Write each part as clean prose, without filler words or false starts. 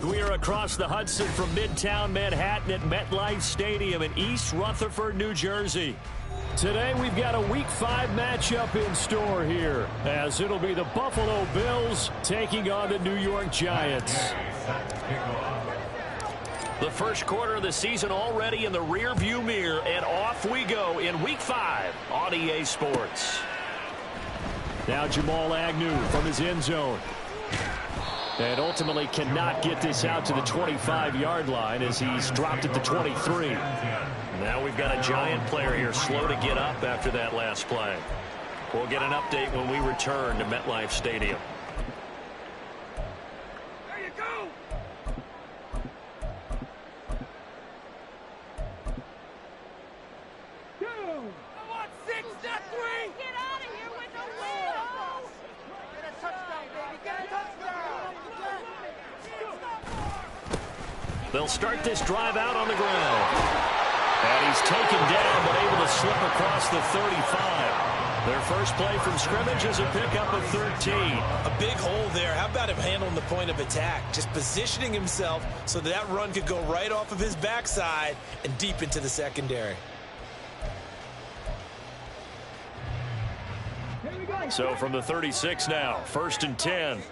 We are across the Hudson from Midtown Manhattan at MetLife Stadium in East Rutherford, New Jersey. Today we've got a Week 5 matchup in store here, as it'll be the Buffalo Bills taking on the New York Giants. The first quarter of the season already in the rearview mirror, and off we go in Week 5 on EA Sports. Now Jamal Agnew from his end zone. And ultimately cannot get this out to the 25-yard line as he's dropped at the 23. Now we've got a Giant player here slow to get up after that last play. We'll get an update when we return to MetLife Stadium. There you go! Go! I want 6, not 3! Get out of here with the wheel! Get a touchdown, baby! Get a touchdown! They'll start this drive out on the ground. And he's taken down, but able to slip across the 35. Their first play from scrimmage is a pickup of 13. A big hole there. How about him handling the point of attack? Just positioning himself so that run could go right off of his backside and deep into the secondary. So from the 36 now, 1st and 10.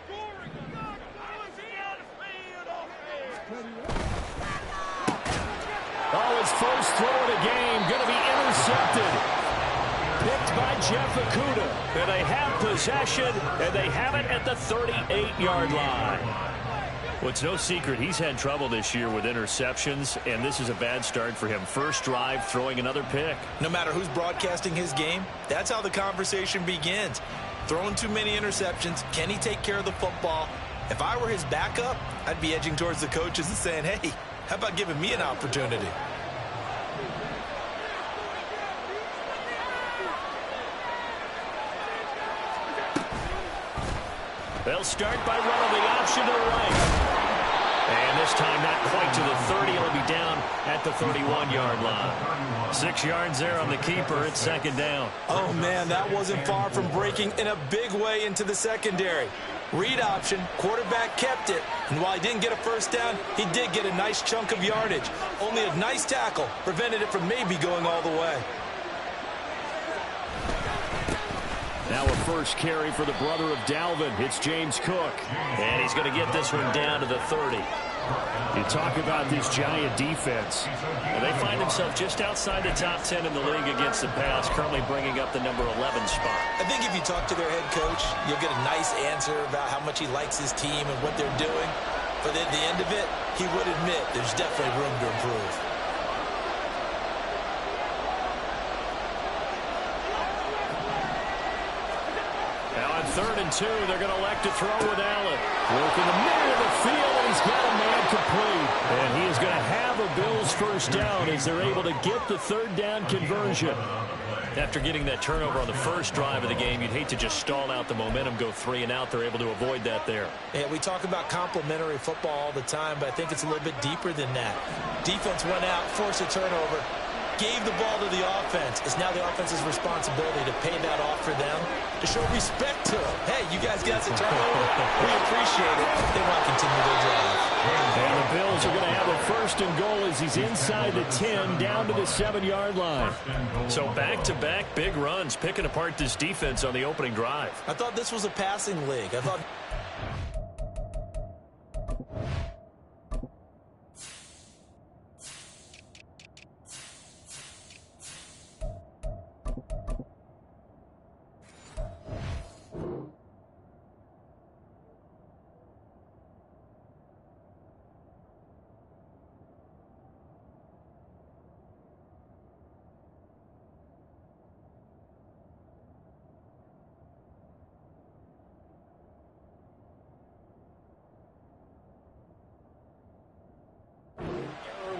Oh, his first throw of the game going to be intercepted. Picked by Jeff Okudah. And they have possession, and they have it at the 38-yard line. Well, it's no secret he's had trouble this year with interceptions, and this is a bad start for him. First drive, throwing another pick. No matter who's broadcasting his game, that's how the conversation begins. Throwing too many interceptions, can he take care of the football? If I were his backup, I'd be edging towards the coaches and saying, hey, how about giving me an opportunity? They'll start by running the option to the right. And this time not quite to the 30. It'll be down at the 31-yard line. 6 yards there on the keeper. It's 2nd down. Oh, man, that wasn't far from breaking in a big way into the secondary. Read option, quarterback kept it, and while he didn't get a first down, he did get a nice chunk of yardage. Only a nice tackle prevented it from maybe going all the way. Now a first carry for the brother of Dalvin. It's James Cook. And he's going to get this one down to the 30. You talk about this Giant defense. Well, they find themselves just outside the top 10 in the league against the pass, currently bringing up the number 11 spot. I think if you talk to their head coach, you'll get a nice answer about how much he likes his team and what they're doing. But at the end of it, he would admit there's definitely room to improve. Now on 3rd and 2, they're going to elect to throw with Allen. Work in the middle of the field, and he's got a man complete. And he is going to have a Bills first down as they're able to get the 3rd down conversion. After getting that turnover on the first drive of the game, you'd hate to just stall out the momentum, go 3 and out. They're able to avoid that there. Yeah, we talk about complementary football all the time, but I think it's a little bit deeper than that. Defense went out, forced a turnover, gave the ball to the offense. It's now the offense's responsibility to pay that off for them, to show respect to them. Hey, you guys got some turnover. We appreciate it. They want to continue their drive. And the Bills are going to have a 1st and goal as he's inside the 10, down to the 7-yard line. So back-to-back big runs, picking apart this defense on the opening drive. I thought this was a passing league. I thought...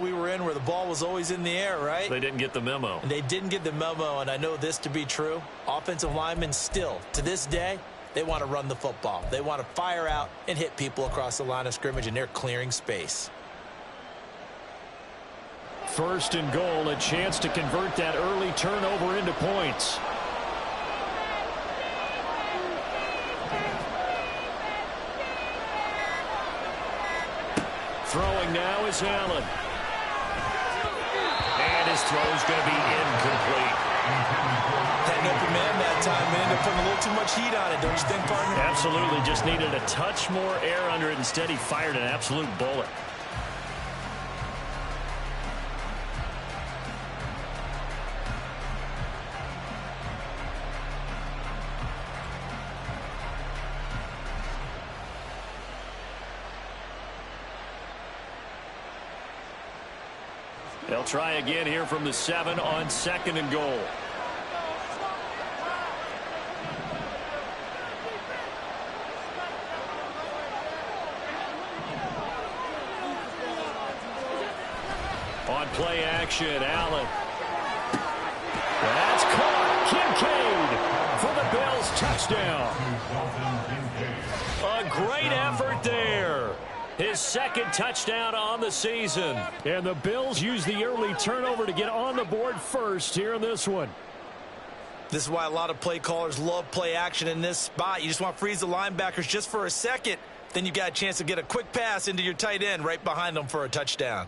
we were in where the ball was always in the air, right? They didn't get the memo. And they didn't get the memo, and I know this to be true. Offensive linemen still, to this day, they want to run the football. They want to fire out and hit people across the line of scrimmage, and they're clearing space. 1st and goal, a chance to convert that early turnover into points. Throwing now is Allen. And his throw is going to be incomplete. Had an open man that time. They ended up putting a little too much heat on it, don't you think, partner? Absolutely. Just needed a touch more air under it. Instead, he fired an absolute bullet. They'll try again here from the 7 on 2nd and goal. On play action, Allen. That's caught. Kincaid for the Bills touchdown. A great effort there. His 2nd touchdown on the season. And the Bills use the early turnover to get on the board first here in this one. This is why a lot of play callers love play action in this spot. You just want to freeze the linebackers just for a second. Then you got a chance to get a quick pass into your tight end right behind them for a touchdown.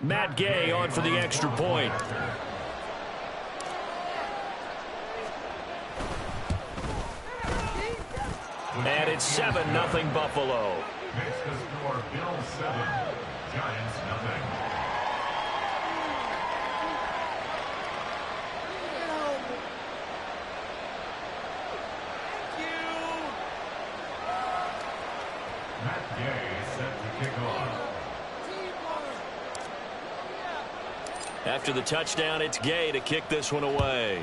Matt Gay on for the extra point. And it's 7-0 Buffalo. Makes the score Bills 7, Giants 0. Matt Gay set to kick off. After the touchdown, it's Gay to kick this one away.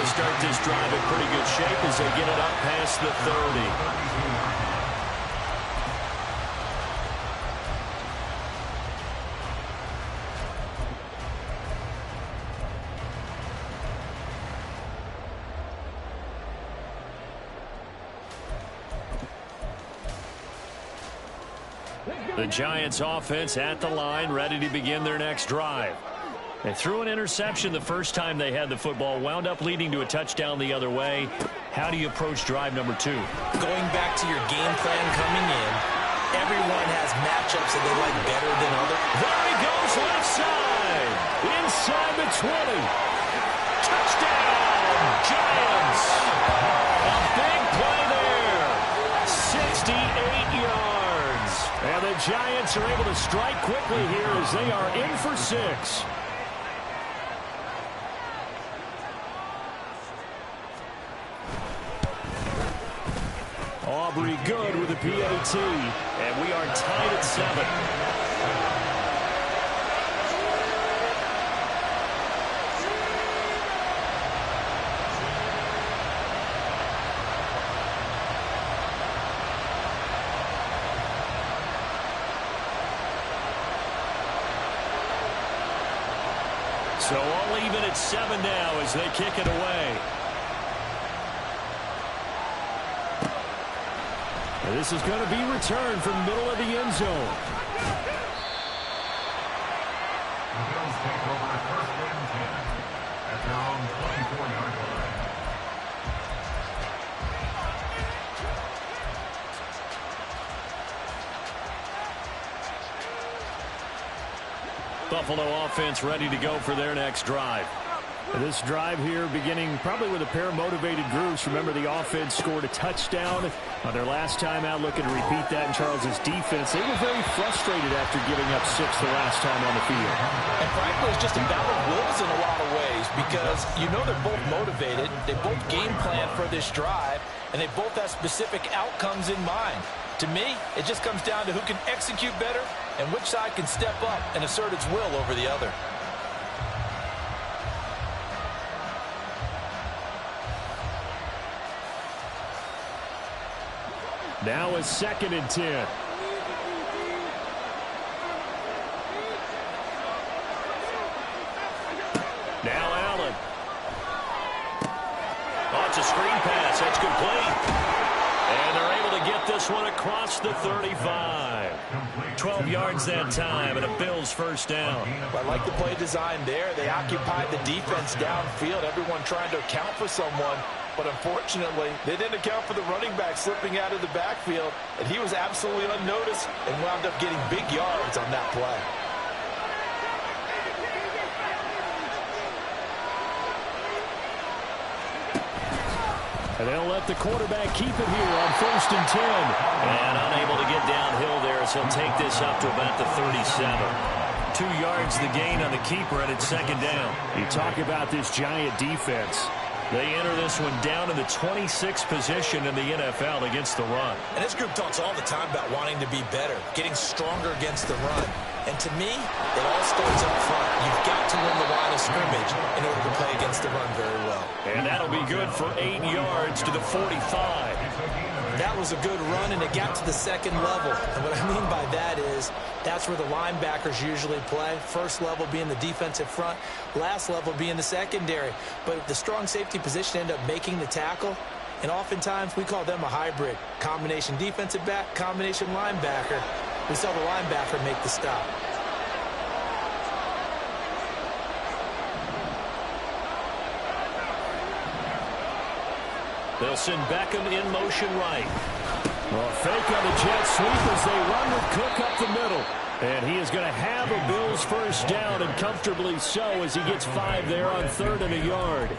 Start this drive in pretty good shape as they get it up past the 30. The Giants offense at the line, ready to begin their next drive. They threw an interception the first time they had the football, wound up leading to a touchdown the other way. How do you approach drive number 2? Going back to your game plan coming in, everyone has matchups that they like better than others. There he goes left side, inside the 20. Touchdown, Giants. A big play there, 68 yards. And the Giants are able to strike quickly here as they are in for 6. Aubrey good with a PAT, and we are tied at 7. So all even at 7 now as they kick it away. This is going to be returned from the middle of the end zone. The Bills take over at 1st and 10 at their own 24-yard line. Buffalo offense ready to go for their next drive. This drive here beginning probably with a pair of motivated groups. Remember, the offense scored a touchdown on their last time out. Looking to repeat that in Charles's defense. They were very frustrated after giving up 6 the last time on the field. And frankly, it's just a battle of wills in a lot of ways because you know they're both motivated. They both game plan for this drive, and they both have specific outcomes in mind. To me, it just comes down to who can execute better and which side can step up and assert its will over the other. Now is 2nd and 10. Now Allen. Oh, it's a screen pass. That's complete. And they're able to get this one across the 35. 12 yards that time, and a Bills first down. I like the play design there. They occupied the defense downfield, everyone trying to account for someone. But unfortunately, they didn't account for the running back slipping out of the backfield, and he was absolutely unnoticed and wound up getting big yards on that play. And they'll let the quarterback keep it here on 1st and 10. And unable to get downhill there as he'll take this up to about the 37. 2 yards the gain on the keeper, and it's 2nd down. You talk about this giant defense. They enter this one down in the 26th position in the NFL against the run. And this group talks all the time about wanting to be better, getting stronger against the run. And to me, it all starts up front. You've got to win the line of scrimmage in order to play against the run very well. And that'll be good for 8 yards to the 45. That was a good run, and it got to the 2nd level. And what I mean by that is that's where the linebackers usually play. First level being the defensive front, last level being the secondary. But the strong safety position ended up making the tackle, and oftentimes we call them a hybrid. Combination defensive back, combination linebacker. We saw the linebacker make the stop. They'll send Beckham in motion right. Well, fake on the jet sweep as they run with Cook up the middle. And he is going to have a Bills first down, and comfortably so, as he gets 5 there on 3rd and a yard.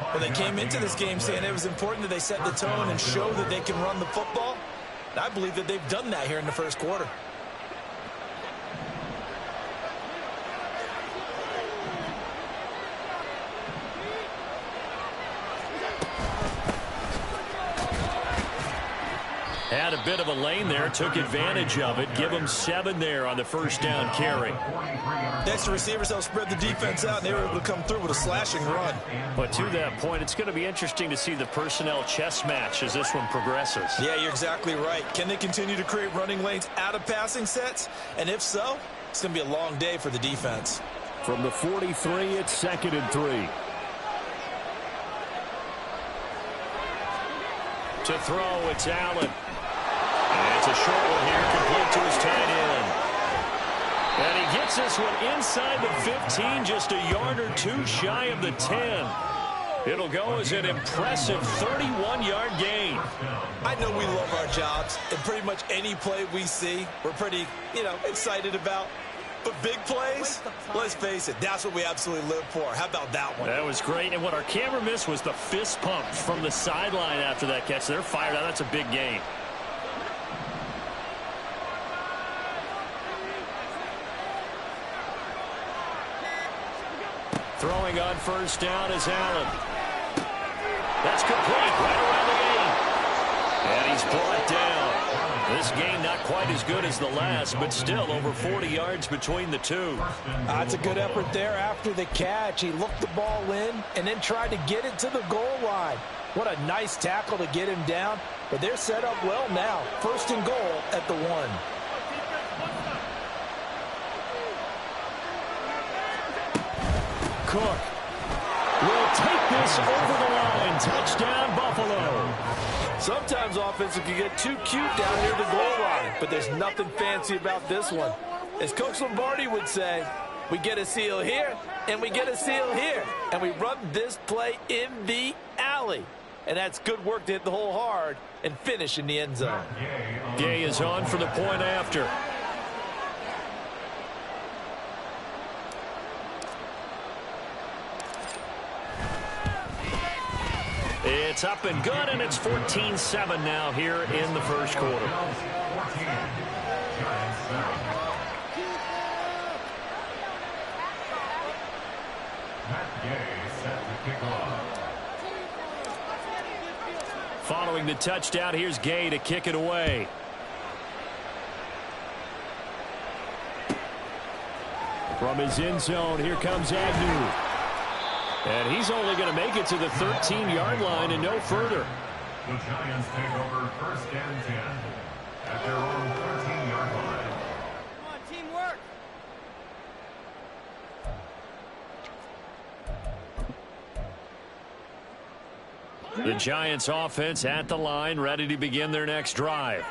Well, they came into this game saying it was important that they set the tone and show that they can run the football. And I believe that they've done that here in the 1st quarter. Had a bit of a lane there, took advantage of it. Give them 7 there on the first down carry. Next, receivers help spread the defense out, and they were able to come through with a slashing run. But to that point, it's going to be interesting to see the personnel chess match as this one progresses. Yeah, you're exactly right. Can they continue to create running lanes out of passing sets? And if so, it's going to be a long day for the defense. From the 43, it's 2nd and 3. To throw, it's Allen. And it's a short one here, complete to his tight end. And he gets this one inside the 15, just a yard or 2 shy of the 10. It'll go as an impressive 31-yard gain. I know we love our jobs, and pretty much any play we see, we're pretty, excited about. But big plays, let's face it, that's what we absolutely live for. How about that one? That was great, and what our camera missed was the fist pump from the sideline after that catch. They're fired out. That's a big gain. Throwing on first down is Allen. That's complete right around the 8. And he's brought down. This game not quite as good as the last, but still over 40 yards between the two. That's a good effort there after the catch. He looked the ball in and then tried to get it to the goal line. What a nice tackle to get him down. But they're set up well now. 1st and goal at the 1. Cook will take this over the line. Touchdown, Buffalo. Sometimes offenses can get too cute down near the goal line, but there's nothing fancy about this one. As Coach Lombardi would say, we get a seal here, and we get a seal here, and we run this play in the alley. And that's good work to hit the hole hard and finish in the end zone. Gay is on for the point after. It's up and good, and it's 14-7 now here in the 1st quarter. Following the touchdown, here's Gay to kick it away. From his end zone, here comes Agnew. And he's only going to make it to the 13-yard line and no further. The Giants take over 1st and 10 at their own 13-yard line. Come on, teamwork. The Giants offense at the line, ready to begin their next drive.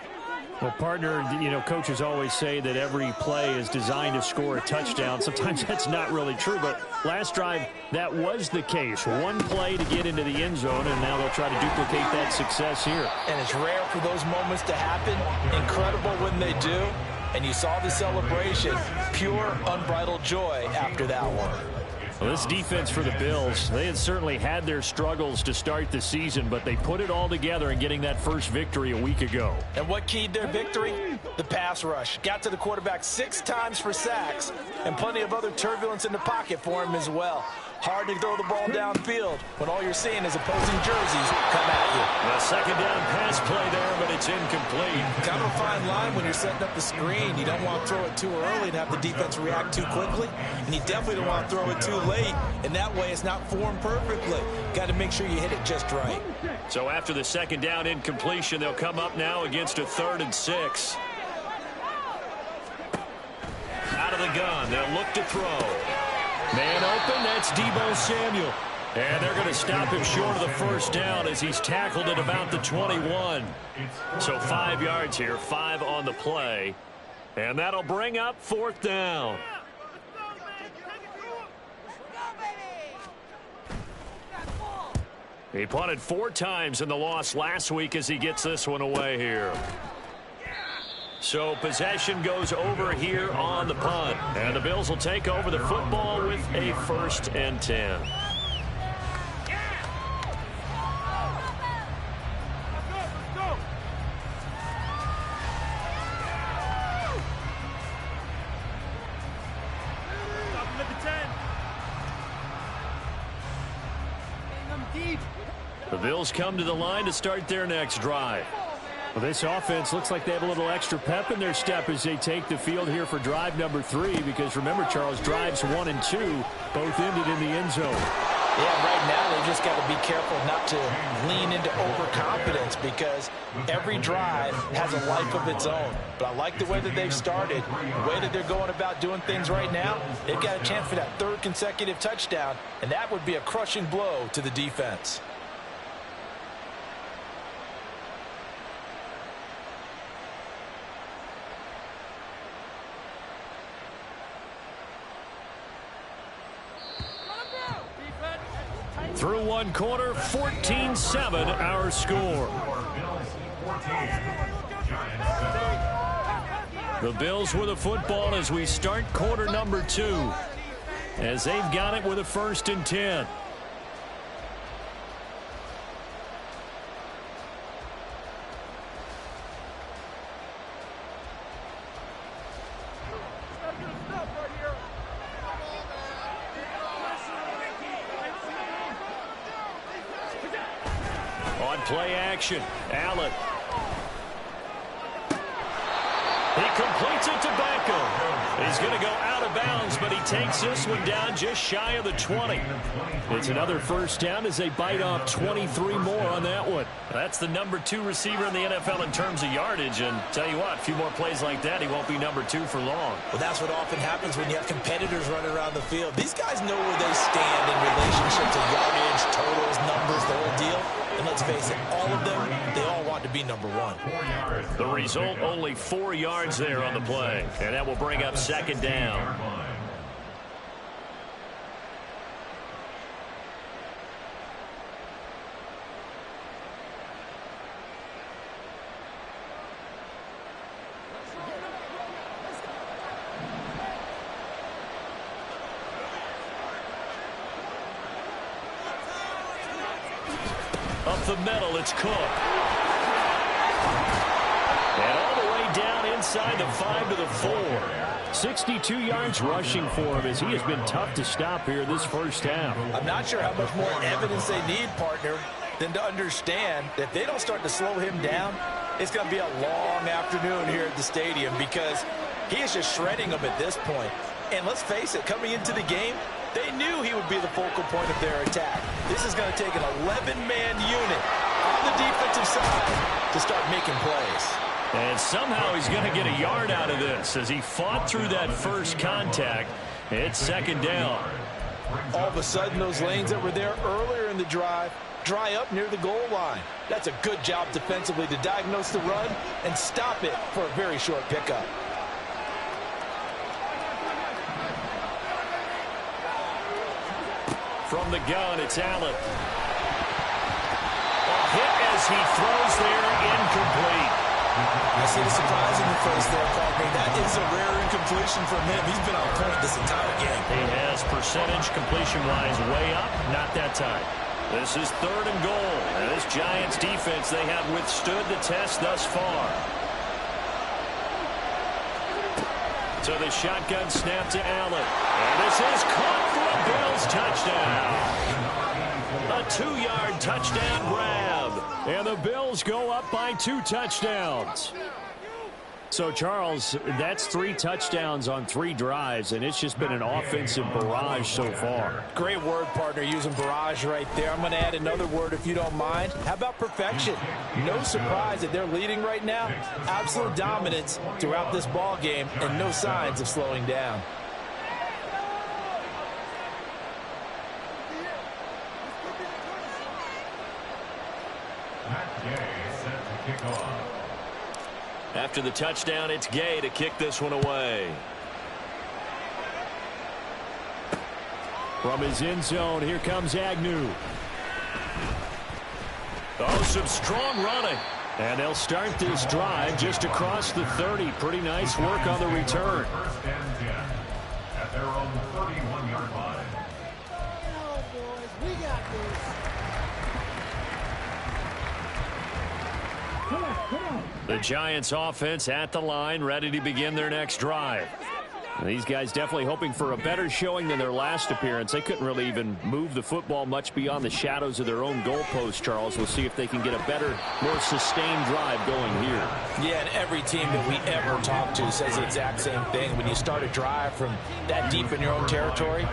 Well, partner, you know, coaches always say that every play is designed to score a touchdown. Sometimes that's not really true, but last drive, that was the case. One play to get into the end zone, and now they'll try to duplicate that success here. And it's rare for those moments to happen. Incredible when they do. And you saw the celebration. Pure, unbridled joy after that one. Well, this defense for the Bills, they had certainly had their struggles to start the season, but they put it all together in getting that first victory a week ago. And what keyed their victory? The pass rush. Got to the quarterback 6 times for sacks, and plenty of other turbulence in the pocket for him as well. Hard to throw the ball downfield when all you're seeing is opposing jerseys come at you. A second down pass play there, but it's incomplete. Kind of a fine line when you're setting up the screen. You don't want to throw it too early and have the defense react too quickly, and you definitely don't want to throw it too late, and that way it's not formed perfectly. Got to make sure you hit it just right. So after the second down incompletion, they'll come up now against a 3rd and 6. Out of the gun, they'll look to throw. Man open, that's Deebo Samuel. And they're going to stop him short of the first down as he's tackled at about the 21. So 5 yards here, 5 on the play. And that'll bring up 4th down. He punted 4 times in the loss last week as he gets this one away here. So possession goes over here on the punt. And the Bills will take over the football with a 1st and 10. The Bills come to the line to start their next drive. Well, this offense looks like they have a little extra pep in their step as they take the field here for drive number 3, because remember, Charles, drives 1 and 2 both ended in the end zone. Yeah, right now they've just got to be careful not to lean into overconfidence, because every drive has a life of its own. But I like the way that they've started, the way that they're going about doing things right now. They've got a chance for that 3rd consecutive touchdown, and that would be a crushing blow to the defense. Through 1 quarter, 14-7 our score. The Bills with the football as we start quarter number 2, as they've got it with a 1st and 10. Play action. Allen. He completes it to Beckham. He's going to go out of bounds, but he takes this one down just shy of the 20. It's another 1st down as they bite off 23 more on that one. That's the number 2 receiver in the NFL in terms of yardage, and tell you what, a few more plays like that, he won't be number 2 for long. Well, that's what often happens when you have competitors running around the field. These guys know where they stand in relationship to yardage, totals, numbers, the whole deal. And let's face it, all of them, they all want to be number 1. The result, only 4 yards there on the play. And that will bring up 2nd down. Up the middle, it's Cook. And all the way down inside the 5 to the 4. 62 yards rushing for him as he has been tough to stop here this first half. I'm not sure how much more evidence they need, partner, than to understand that if they don't start to slow him down, it's going to be a long afternoon here at the stadium, because he is just shredding them at this point. And let's face it, coming into the game, they knew he would be the focal point of their attack. This is going to take an 11-man unit on the defensive side to start making plays. And somehow he's going to get a yard out of this as he fought through that first contact. It's 2nd down. All of a sudden, those lanes that were there earlier in the drive dry up near the goal line. That's a good job defensively to diagnose the run and stop it for a very short pickup. From the gun, it's Allen. A hit as he throws there, incomplete. I see the surprise in the face there, partner. That is a rare incompletion from him. He's been on point this entire game. He has percentage completion-wise way up, not that time. This is 3rd and goal. And this Giants defense, they have withstood the test thus far. So the shotgun snap to Allen. And this is caught for a Bills touchdown. A 2-yard touchdown grab. And the Bills go up by 2 touchdowns. So, Charles, that's 3 touchdowns on 3 drives, and it's just been an offensive barrage so far. Great word, partner, using barrage right there. I'm going to add another word if you don't mind. How about perfection? No surprise that they're leading right now. Absolute dominance throughout this ball game and no signs of slowing down. After the touchdown, it's Gay to kick this one away. From his end zone, here comes Agnew. Oh, some strong running. And they'll start this drive just across the 30. Pretty nice work on the return. 1st and 10 at their own 31-yard line. Oh, boys, we got this. The Giants offense at the line, ready to begin their next drive. And these guys definitely hoping for a better showing than their last appearance. They couldn't really even move the football much beyond the shadows of their own goalpost, Charles. We'll see if they can get a better, more sustained drive going here. Yeah, and every team that we ever talk to says the exact same thing. When you start a drive from that deep in your own territory,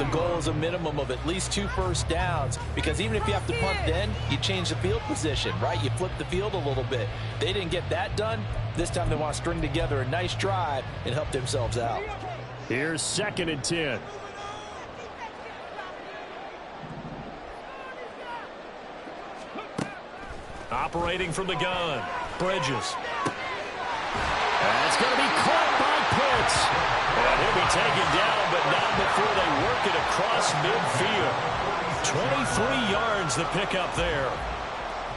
the goal is a minimum of at least 2 first downs, because even if you have to punt then, you change the field position, right? You flip the field a little bit. They didn't get that done. This time they want to string together a nice drive and help themselves out. Here's 2nd and 10. Operating from the gun, Bridges. And it's going to be caught by Pitts. And he'll be taken down, but not before they work it across midfield. 23 yards the pickup there.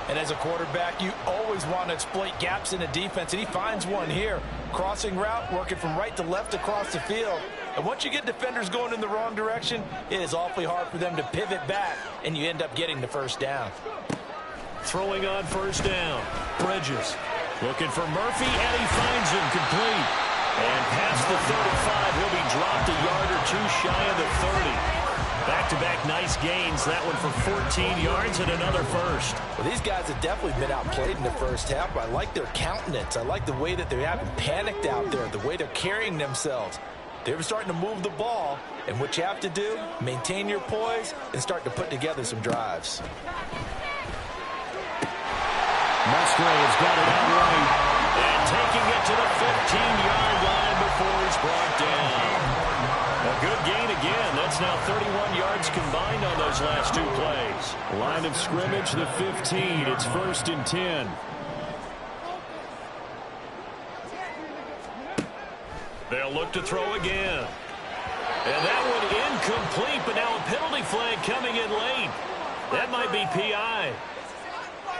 And as a quarterback, you always want to exploit gaps in the defense, and he finds one here. Crossing route, working from right to left across the field. And once you get defenders going in the wrong direction, it is awfully hard for them to pivot back, and you end up getting the first down. Throwing on 1st down, Bridges. Looking for Murphy, and he finds him complete. And past the 35, he'll be dropped a yard or 2 shy of the 30. Back-to-back nice gains, that one for 14 yards and another first. Well, these guys have definitely been outplayed in the first half, but I like their countenance. I like the way that they haven't panicked out there, the way they're carrying themselves. They're starting to move the ball, and what you have to do, maintain your poise and start to put together some drives. Musgrave's got it out right, and taking it to the 15-yard line before he's brought down. A good gain again. That's now 31 yards combined on those last 2 plays. Line of scrimmage, the 15. It's 1st and 10. They'll look to throw again. And that one incomplete, but now a penalty flag coming in late. That might be PI.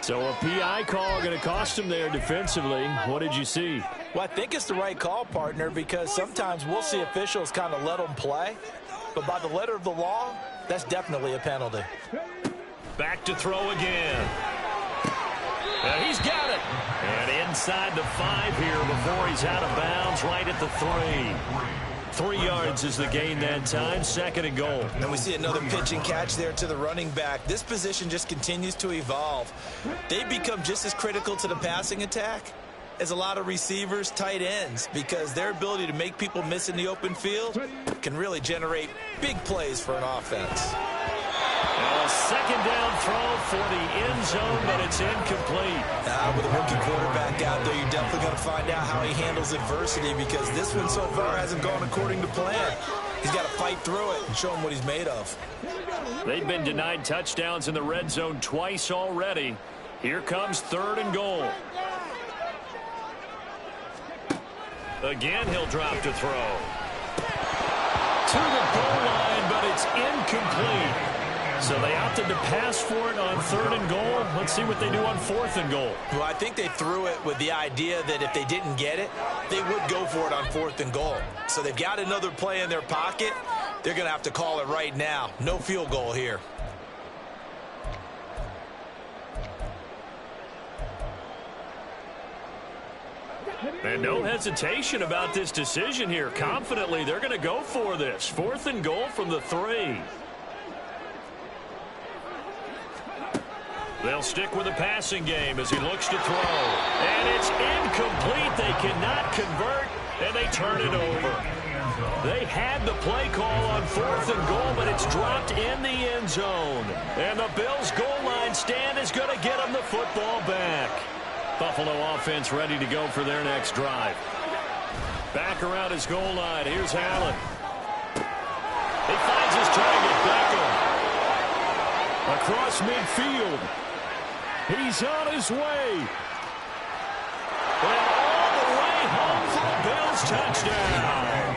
So a PI call going to cost him there defensively. What did you see? Well, I think it's the right call, partner, because sometimes we'll see officials kind of let them play. But by the letter of the law, that's definitely a penalty. Back to throw again. And he's got it. And inside the 5 here before he's out of bounds, right at the 3. 3 yards is the gain that time. 2nd and goal. And we see another pitch and catch there to the running back. This position just continues to evolve. They become just as critical to the passing attack as a lot of receivers, tight ends, because their ability to make people miss in the open field can really generate big plays for an offense. A 2nd down throw for the end zone, but it's incomplete. With a rookie quarterback out there, you're definitely going to find out how he handles adversity, because this one so far hasn't gone according to plan. He's got to fight through it and show him what he's made of. They've been denied touchdowns in the red zone twice already. Here comes 3rd and goal. Again, he'll drop to throw. To the goal line, but it's incomplete. So they opted to pass for it on 3rd and goal. Let's see what they do on 4th and goal. Well, I think they threw it with the idea that if they didn't get it, they would go for it on 4th and goal. So they've got another play in their pocket. They're going to have to call it right now. No field goal here. And no hesitation about this decision here. Confidently, they're going to go for this. 4th and goal from the 3. They'll stick with the passing game as he looks to throw. And it's incomplete. They cannot convert, and they turn it over. They had the play call on 4th and goal, but it's dropped in the end zone. And the Bills' goal line stand is going to get them the football back. Buffalo offense ready to go for their next drive. Back around his goal line. Here's Allen. He finds his target, Beckham. Across midfield. He's on his way. And all the way home for the Bills touchdown.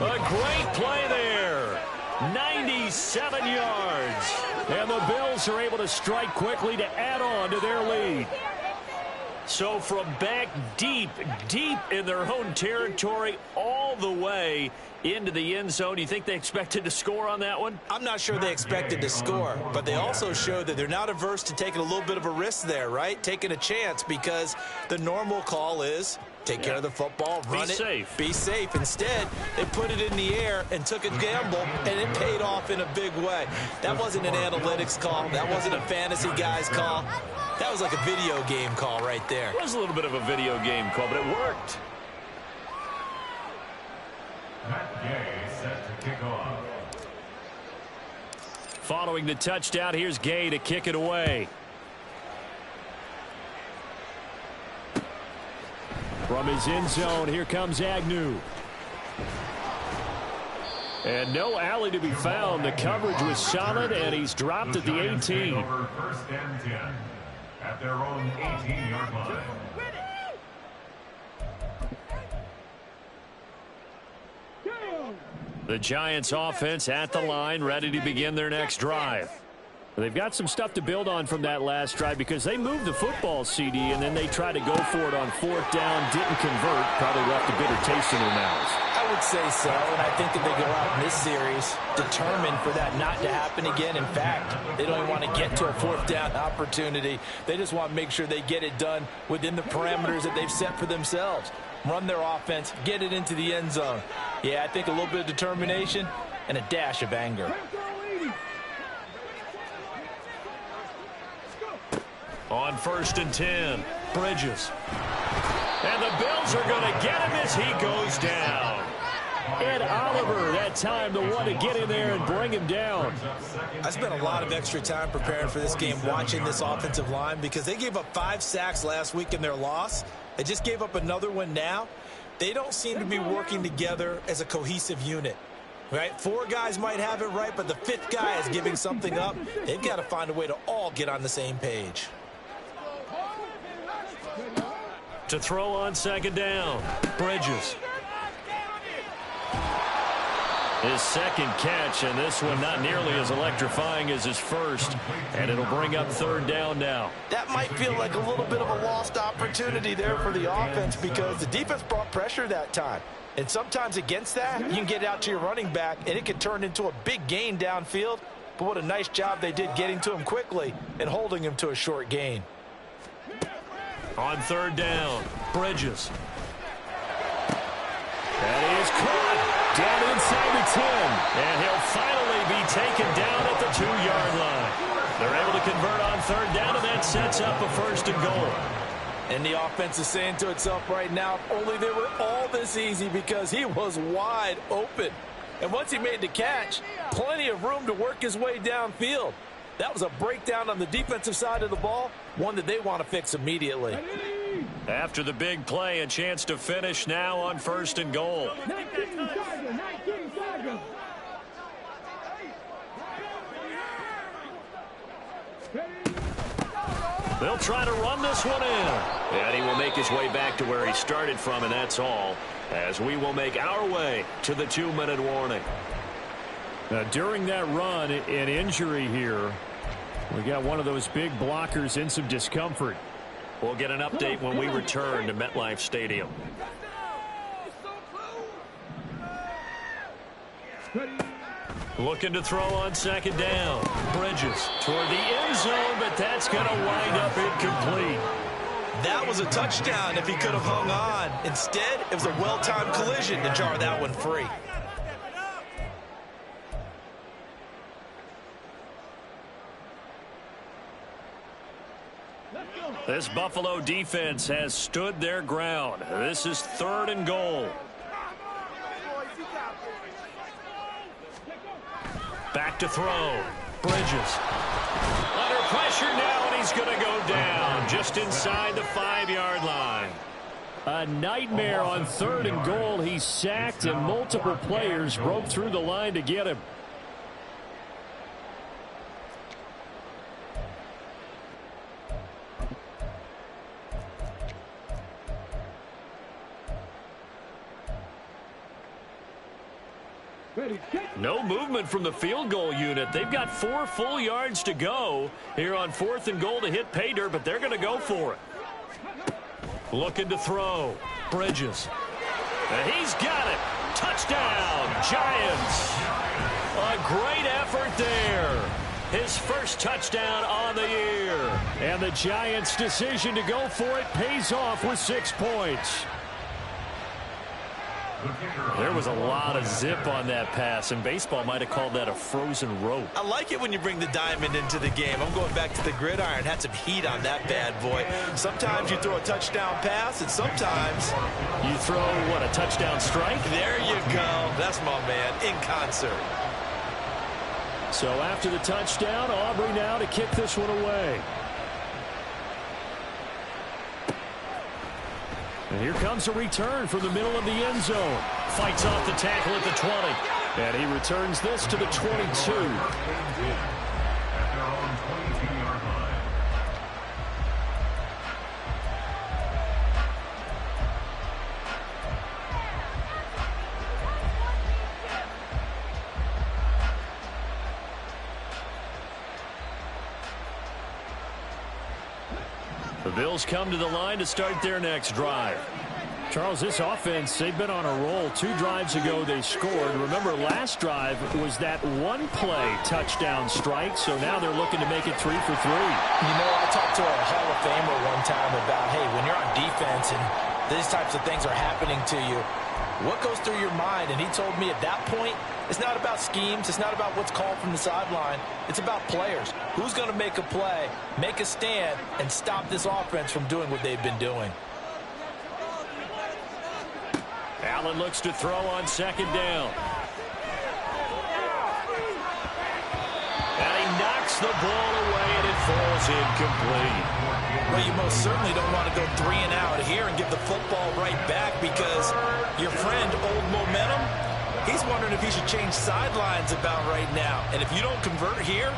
A great play there. 97 yards. And the Bills are able to strike quickly to add on to their lead. So from back deep in their own territory all the way into the end zone, you think they expected to score on that one? I'm not sure they expected to score, but they also showed that they're not averse to taking a little bit of a risk there, right? Taking a chance, because the normal call is take care of the football, run it, be safe. Instead, they put it in the air and took a gamble, and it paid off in a big way. That wasn't an analytics call. That wasn't a fantasy guy's call. That was like a video game call right there. It was a little bit of a video game call, but it worked. Matt Gay set to kick off. Following the touchdown, here's Gay to kick it away. From his end zone, here comes Agnew. And no alley to be found. The coverage was solid, and he's dropped at the 18. Over 1st and 10 at their own 18-yard line. The Giants offense at the line, ready to begin their next drive. They've got some stuff to build on from that last drive because they moved the football, CD, and then they tried to go for it on 4th down, didn't convert, probably left a bitter taste in their mouths. I would say so, and I think that they go out in this series determined for that not to happen again. In fact, they don't even want to get to a 4th down opportunity. They just want to make sure they get it done within the parameters that they've set for themselves. Run their offense, get it into the end zone. Yeah, I think a little bit of determination and a dash of anger. On 1st and 10, Bridges. And the Bills are going to get him as he goes down. Ed Oliver, that time, the one to get in there and bring him down. I spent a lot of extra time preparing for this game, watching this offensive line, because they gave up 5 sacks last week in their loss. They just gave up another one now. They don't seem to be working together as a cohesive unit. Right? 4 guys might have it right, but the 5th guy is giving something up. They've got to find a way to all get on the same page. To throw on 2nd down, Bridges. His 2nd catch, and this one not nearly as electrifying as his first. And it'll bring up 3rd down now. That might feel like a little bit of a lost opportunity there for the offense because the defense brought pressure that time. And sometimes against that, you can get out to your running back, and it can turn into a big gain downfield. But what a nice job they did getting to him quickly and holding him to a short gain. On 3rd down, Bridges. That is caught down inside the 10. And he'll finally be taken down at the 2-yard line. They're able to convert on 3rd down, and that sets up a 1st and goal. And the offense is saying to itself right now, if only they were all this easy, because he was wide open. And once he made the catch, plenty of room to work his way downfield. That was a breakdown on the defensive side of the ball, one that they want to fix immediately. After the big play, a chance to finish now on 1st and goal. They'll try to run this one in. And he will make his way back to where he started from, and that's all, as we will make our way to the 2-minute warning. During that run, an injury here. We got one of those big blockers in some discomfort. We'll get an update when we return to MetLife Stadium. Looking to throw on second down. Bridges toward the end zone, but that's going to wind up incomplete. That was a touchdown if he could have hung on. Instead, it was a well-timed collision to jar that one free. This Buffalo defense has stood their ground. This is 3rd and goal. Back to throw. Bridges. Under pressure now, and he's going to go down just inside the 5-yard line. A nightmare on 3rd and goal. He's sacked, and multiple players broke through the line to get him. No movement from the field goal unit. They've got 4 full yards to go here on 4th and goal to hit pay dirt, but they're going to go for it. Looking to throw. Bridges. And he's got it. Touchdown, Giants. A great effort there. His first touchdown on the year. And the Giants' decision to go for it pays off with 6 points. There was a lot of zip on that pass, and baseball might have called that a frozen rope. I like it when you bring the diamond into the game. I'm going back to the gridiron. Had some heat on that bad boy. Sometimes you throw a touchdown pass, and sometimes you throw, what, a touchdown strike? There you go. That's my man, in concert. So after the touchdown, Aubrey now to kick this one away. And here comes a return from the middle of the end zone. Fights off the tackle at the 20. And he returns this to the 22. At their own 22-yard line. The Bills come to the line to start their next drive. Charles, this offense, they've been on a roll. 2 drives ago, they scored. Remember, last drive was that one-play touchdown strike, so now they're looking to make it 3 for 3. You know, I talked to a Hall of Famer one time about, hey, when you're on defense and these types of things are happening to you, what goes through your mind? And he told me at that point, it's not about schemes. It's not about what's called from the sideline. It's about players. Who's going to make a play, make a stand, and stop this offense from doing what they've been doing? Allen looks to throw on second down. And he knocks the ball away, and it falls incomplete. Well, you most certainly don't want to go 3 and out here and give the football right back, because your friend, Old Momentum, he's wondering if he should change sidelines about right now. And if you don't convert here,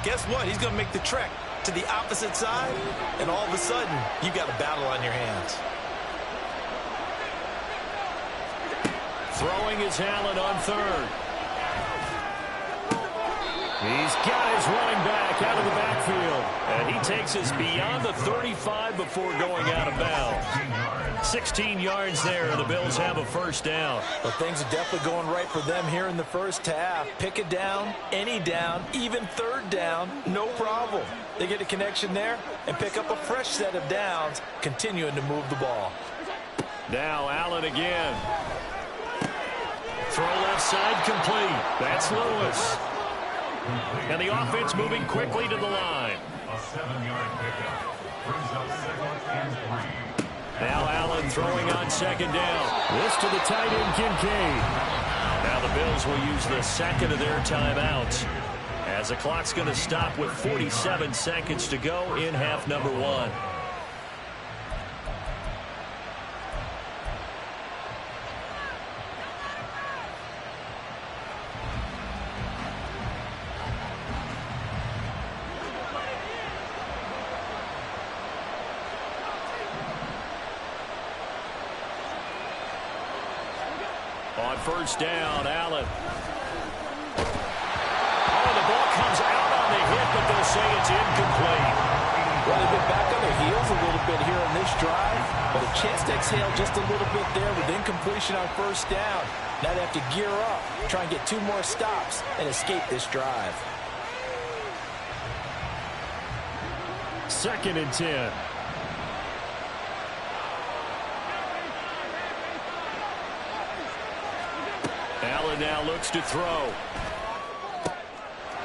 guess what? He's going to make the trek to the opposite side, and all of a sudden, you've got a battle on your hands. Throwing is Allen on 3rd. He's got his running back out of the backfield. And he takes us beyond the 35 before going out of bounds. 16 yards there, and the Bills have a first down. Well, things are definitely going right for them here in the first half. Pick a down, any down, even 3rd down, no problem. They get a connection there and pick up a fresh set of downs, continuing to move the ball. Now Allen again. Throw left side complete. That's Lewis. And the offense moving quickly to the line. A 7-yard pickup. Brings up 2nd and 3. Now Allen throwing on second down. This to the tight end, Kincaid. Now the Bills will use the second of their timeouts, as the clock's going to stop with 47 seconds to go in half number 1. On first down, Allen. Oh, the ball comes out on the hit, but they'll say it's incomplete. Well, they've been back on their heels a little bit here on this drive, but a chance to exhale just a little bit there with incompletion on first down. Now they have to gear up, try and get 2 more stops, and escape this drive. 2nd and 10. Allen now looks to throw.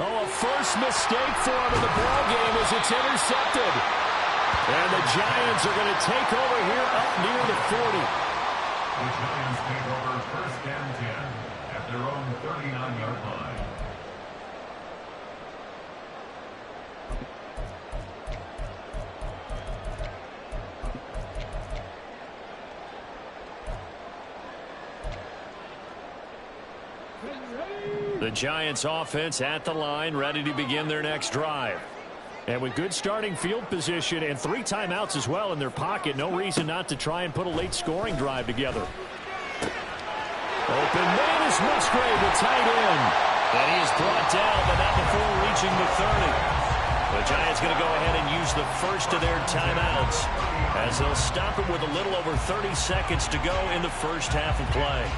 Oh, a first mistake for him in the ball game as it's intercepted. And the Giants are going to take over here up near the 40. The Giants take over 1st and 10 at their own 39-yard line. The Giants offense at the line, ready to begin their next drive. And with good starting field position and 3 timeouts as well in their pocket, no reason not to try and put a late scoring drive together. Open man is Musgrave, the tight end. And he is brought down, but not before reaching the 30. The Giants going to go ahead and use the first of their timeouts as they'll stop it with a little over 30 seconds to go in the first half of play.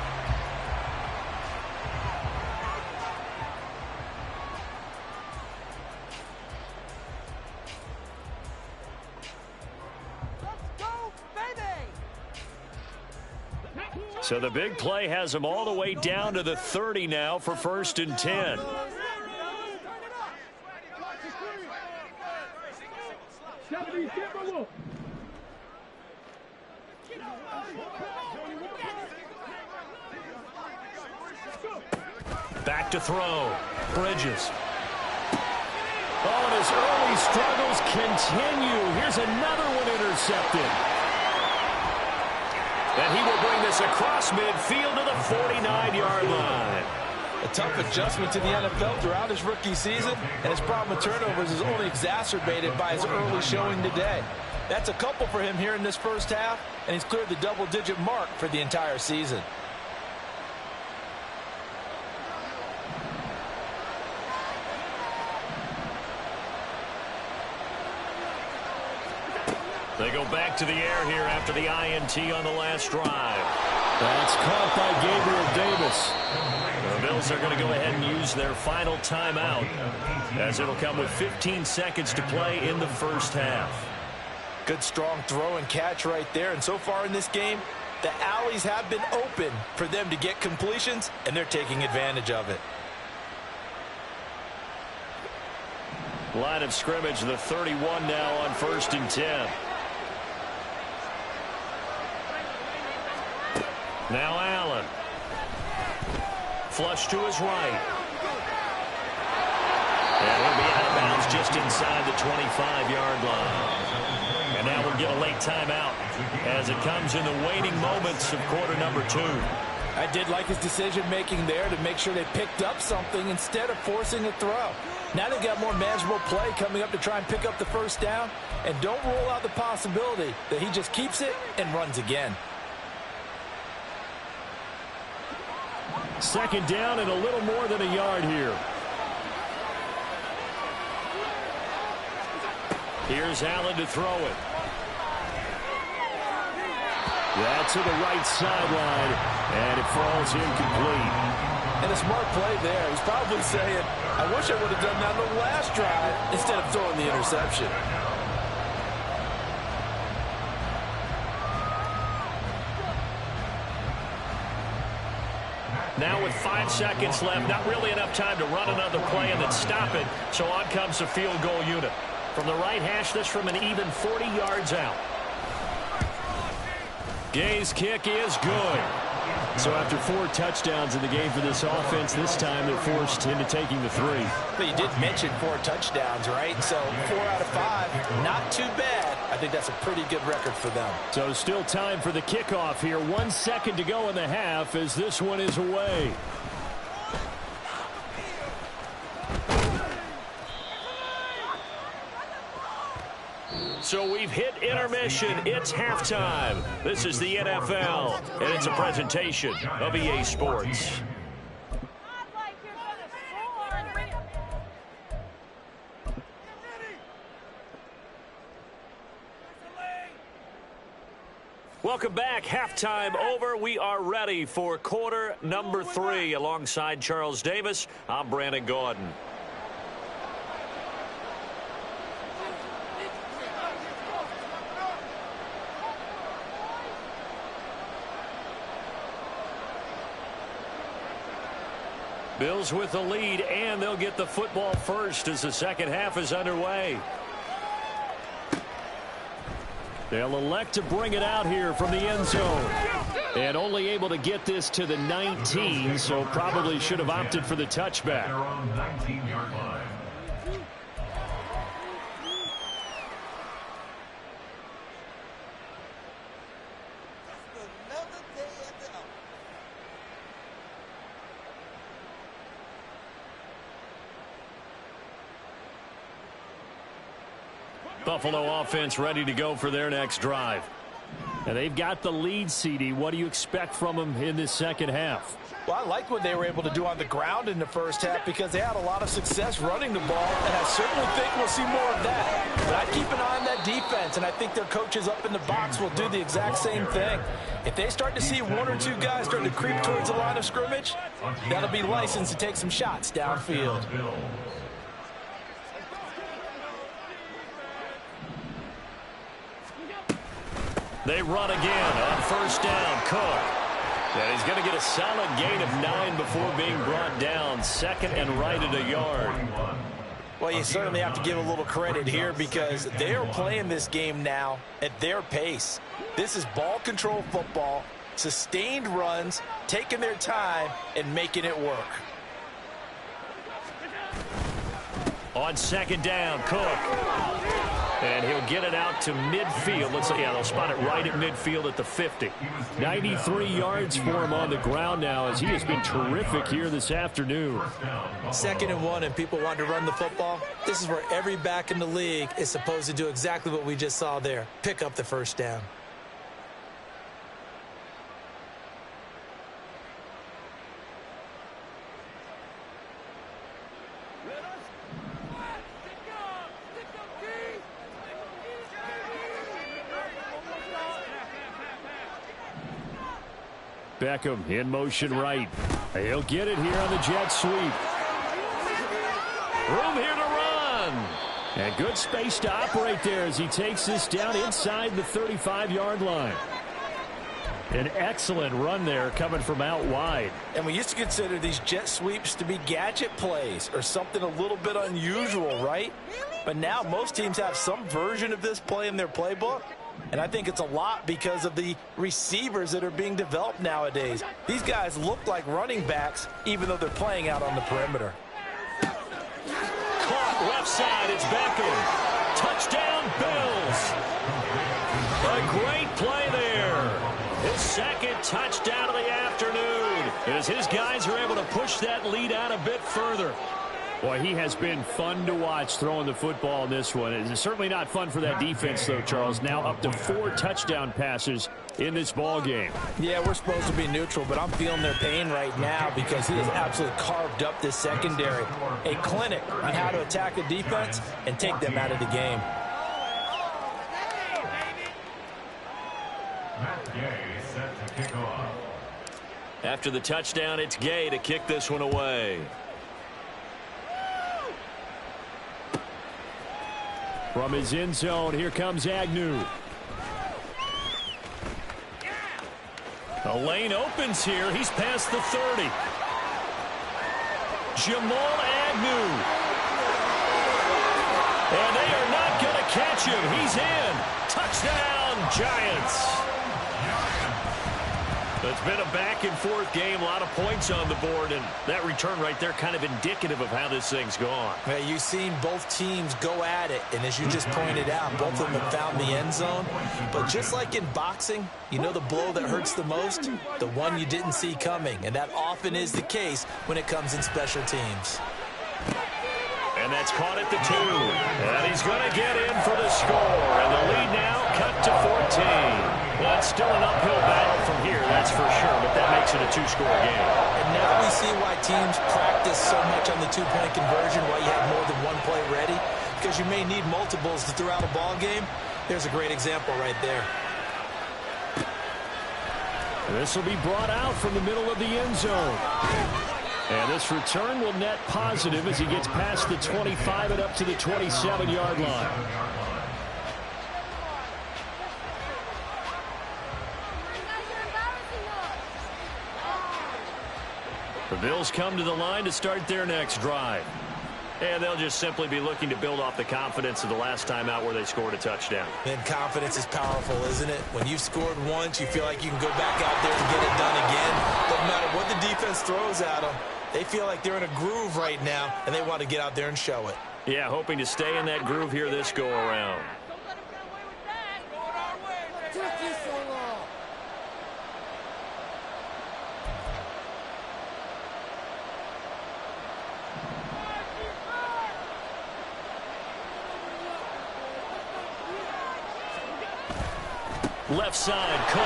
So the big play has them all the way down to the 30 now for 1st and 10. Back to throw. Bridges. Oh, and his early struggles continue. Here's another one intercepted. And he will bring this across midfield to the 49-yard line. A tough adjustment to the NFL throughout his rookie season, and his problem with turnovers is only exacerbated by his early showing today. That's a couple for him here in this first half, and he's cleared the double-digit mark for the entire season. They go back to the air here after the INT on the last drive. That's caught by Gabriel Davis. The Bills are going to go ahead and use their final timeout as it'll come with 15 seconds to play in the first half. Good strong throw and catch right there, and so far in this game, the alleys have been open for them to get completions, and they're taking advantage of it. Line of scrimmage, the 31 now on 1st and 10. Now Allen. Flush to his right. And he'll be out of bounds just inside the 25-yard line. And now we'll get a late timeout as it comes in the waning moments of quarter number 2. I did like his decision-making there to make sure they picked up something instead of forcing a throw. Now they've got more manageable play coming up to try and pick up the first down. And don't rule out the possibility that he just keeps it and runs again. 2nd down and a little more than a yard here. Here's Allen to throw it. That's to the right sideline, and it falls incomplete. And a smart play there. He's probably saying, I wish I would have done that on the last drive instead of throwing the interception. Now with 5 seconds left, not really enough time to run another play and then stop it. So on comes the field goal unit. From the right hash, this from an even 40 yards out. Gay's kick is good. So after 4 touchdowns in the game for this offense, this time they're forced into taking the 3. But you did mention 4 touchdowns, right? So 4 out of 5, not too bad. I think that's a pretty good record for them. So still time for the kickoff here. 1 second to go in the half as this one is away. So we've hit intermission. It's halftime. This is the NFL, and it's a presentation of EA Sports. Welcome back. Halftime over. We are ready for quarter number 3. Alongside Charles Davis, I'm Brandon Gaudin. Bills with the lead, and they'll get the football first as the second half is underway. They'll elect to bring it out here from the end zone. And only able to get this to the 19, so probably should have opted for the touchback. They're on 19-yard line. Buffalo offense ready to go for their next drive. And they've got the lead, CD. What do you expect from them in this second half? Well, I like what they were able to do on the ground in the first half because they had a lot of success running the ball, and I certainly think we'll see more of that. But I'd keep an eye on that defense, and I think their coaches up in the box will do the exact same thing. If they start to see one or two guys starting to creep towards the line of scrimmage, that'll be licensed to take some shots downfield. They run again on first down. Cook. And he's going to get a solid gain of 9 before being brought down. Second and right at a yard. Well, you certainly have to give a little credit here because they are playing this game now at their pace. This is ball control football, sustained runs, taking their time, and making it work. On second down, Cook. And he'll get it out to midfield. Let's see, yeah, they'll spot it right at midfield at the 50. 93 yards for him on the ground now as he has been terrific here this afternoon. 2nd and 1 and people want to run the football. This is where every back in the league is supposed to do exactly what we just saw there. Pick up the first down. Beckham in motion right. He'll get it here on the jet sweep. Room here to run. And good space to operate there as he takes this down inside the 35-yard line. An excellent run there coming from out wide. And we used to consider these jet sweeps to be gadget plays or something a little bit unusual, right? But now most teams have some version of this play in their playbook. And I think it's a lot because of the receivers that are being developed nowadays. These guys look like running backs even though they're playing out on the perimeter. Caught left side. It's Beckham. Touchdown, Bills. A great play there. His second touchdown of the afternoon as his guys are able to push that lead out a bit further. Boy, he has been fun to watch throwing the football in this one. It's certainly not fun for that defense, though, Charles. Now up to 4 touchdown passes in this ball game. Yeah, we're supposed to be neutral, but I'm feeling their pain right now because he has absolutely carved up this secondary. A clinic on how to attack a defense and take them out of the game. Matt Gay set to kick off. After the touchdown, it's Gay to kick this one away. From his end zone, here comes Agnew. The lane opens here. He's past the 30. Jamal Agnew. And they are not going to catch him. He's in. Touchdown, Giants. It's been a back-and-forth game, a lot of points on the board, and that return right there kind of indicative of how this thing's gone. Hey, you've seen both teams go at it, and as you just pointed out, both of them have found the end zone. But just like in boxing, you know the blow that hurts the most? The one you didn't see coming, and that often is the case when it comes in special teams. And that's caught at the 2. And he's going to get in for the score. still an uphill battle from here, that's for sure, but that makes it a two-score game. And now we see why teams practice so much on the two-point conversion, why you have more than one play ready, because you may need multiples to throw out a ball game. There's a great example right there. This will be brought out from the middle of the end zone. And this return will net positive as he gets past the 25 and up to the 27-yard line. The Bills come to the line to start their next drive. And they'll just simply be looking to build off the confidence of the last time out where they scored a touchdown. And confidence is powerful, isn't it? When you've scored once, you feel like you can go back out there and get it done again. Doesn't matter what the defense throws at them. They feel like they're in a groove right now, and they want to get out there and show it. Yeah, hoping to stay in that groove here this go-around. Took you so long. Left side, Cook.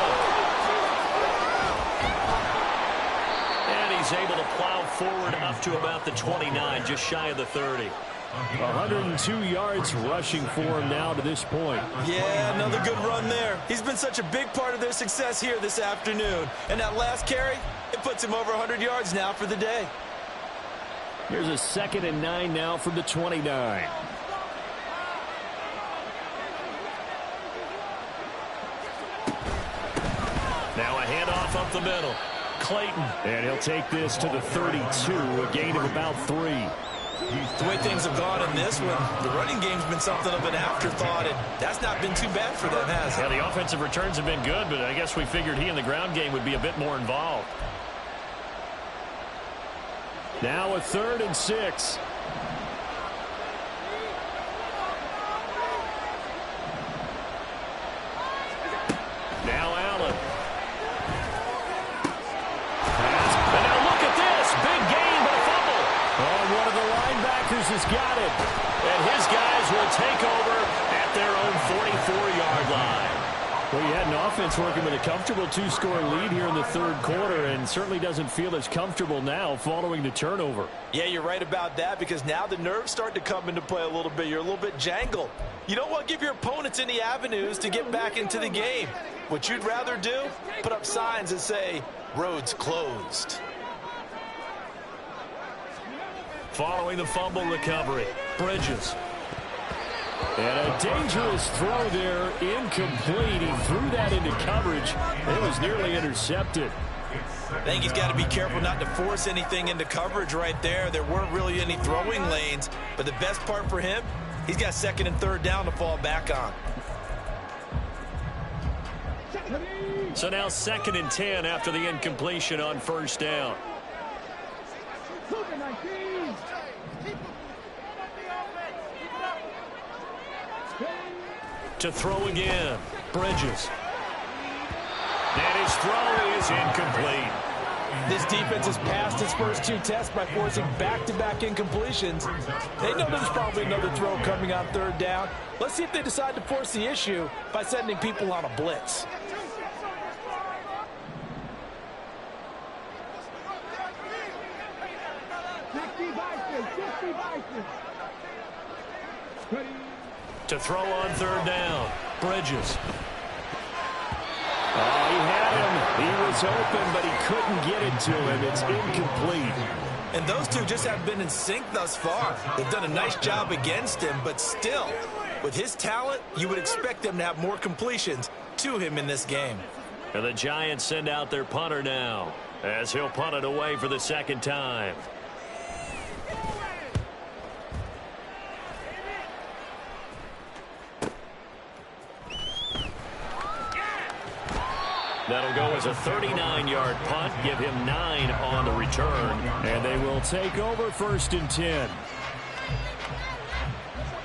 And he's able to plow forward up to about the 29, just shy of the 30. 102 yards rushing for him now to this point. Yeah, another good run there. He's been such a big part of their success here this afternoon. And that last carry, it puts him over 100 yards now for the day. Here's a 2nd and 9 now from the 29. Now a handoff up the middle. Clayton. And he'll take this to the 32, a gain of about 3. The way things have gone in this one, the running game's been something of an afterthought, and that's not been too bad for them, has it? Yeah, the offensive returns have been good, but I guess we figured he in the ground game would be a bit more involved. Now a 3rd and 6. Now Allen. And now look at this. Big gain, but a fumble. And one of the linebackers has got it. And his guys will take over at their own 44-yard line. Well, you had an offense working with a comfortable 2-score lead here in the 3rd quarter, and certainly doesn't feel as comfortable now following the turnover. Yeah, you're right about that, because now the nerves start to come into play a little bit. You're a little bit jangled. You don't want to give your opponents any avenues to get back into the game. What you'd rather do, put up signs that say, roads closed. Following the fumble recovery, Bridges. And a dangerous throw there, incomplete. He threw that into coverage. It was nearly intercepted. I think he's got to be careful not to force anything into coverage right there. There weren't really any throwing lanes, but the best part for him, he's got 2nd and 3rd down to fall back on. So now 2nd and 10 after the incompletion on 1st down. To throw again, Bridges. And his throw is incomplete. This defense has passed its first 2 tests by forcing back-to-back incompletions. They know there's probably another throw coming on 3rd down. Let's see if they decide to force the issue by sending people on a blitz. To throw on 3rd down, Bridges. Oh, he had him. He was open, but he couldn't get it to him. It's incomplete. And those two just have been in sync thus far. They've done a nice job against him, but still, with his talent, you would expect them to have more completions to him in this game. And the Giants send out their punter now, as he'll punt it away for the 2nd time. That'll go as a 39-yard punt, give him 9 on the return, and they will take over 1st and 10.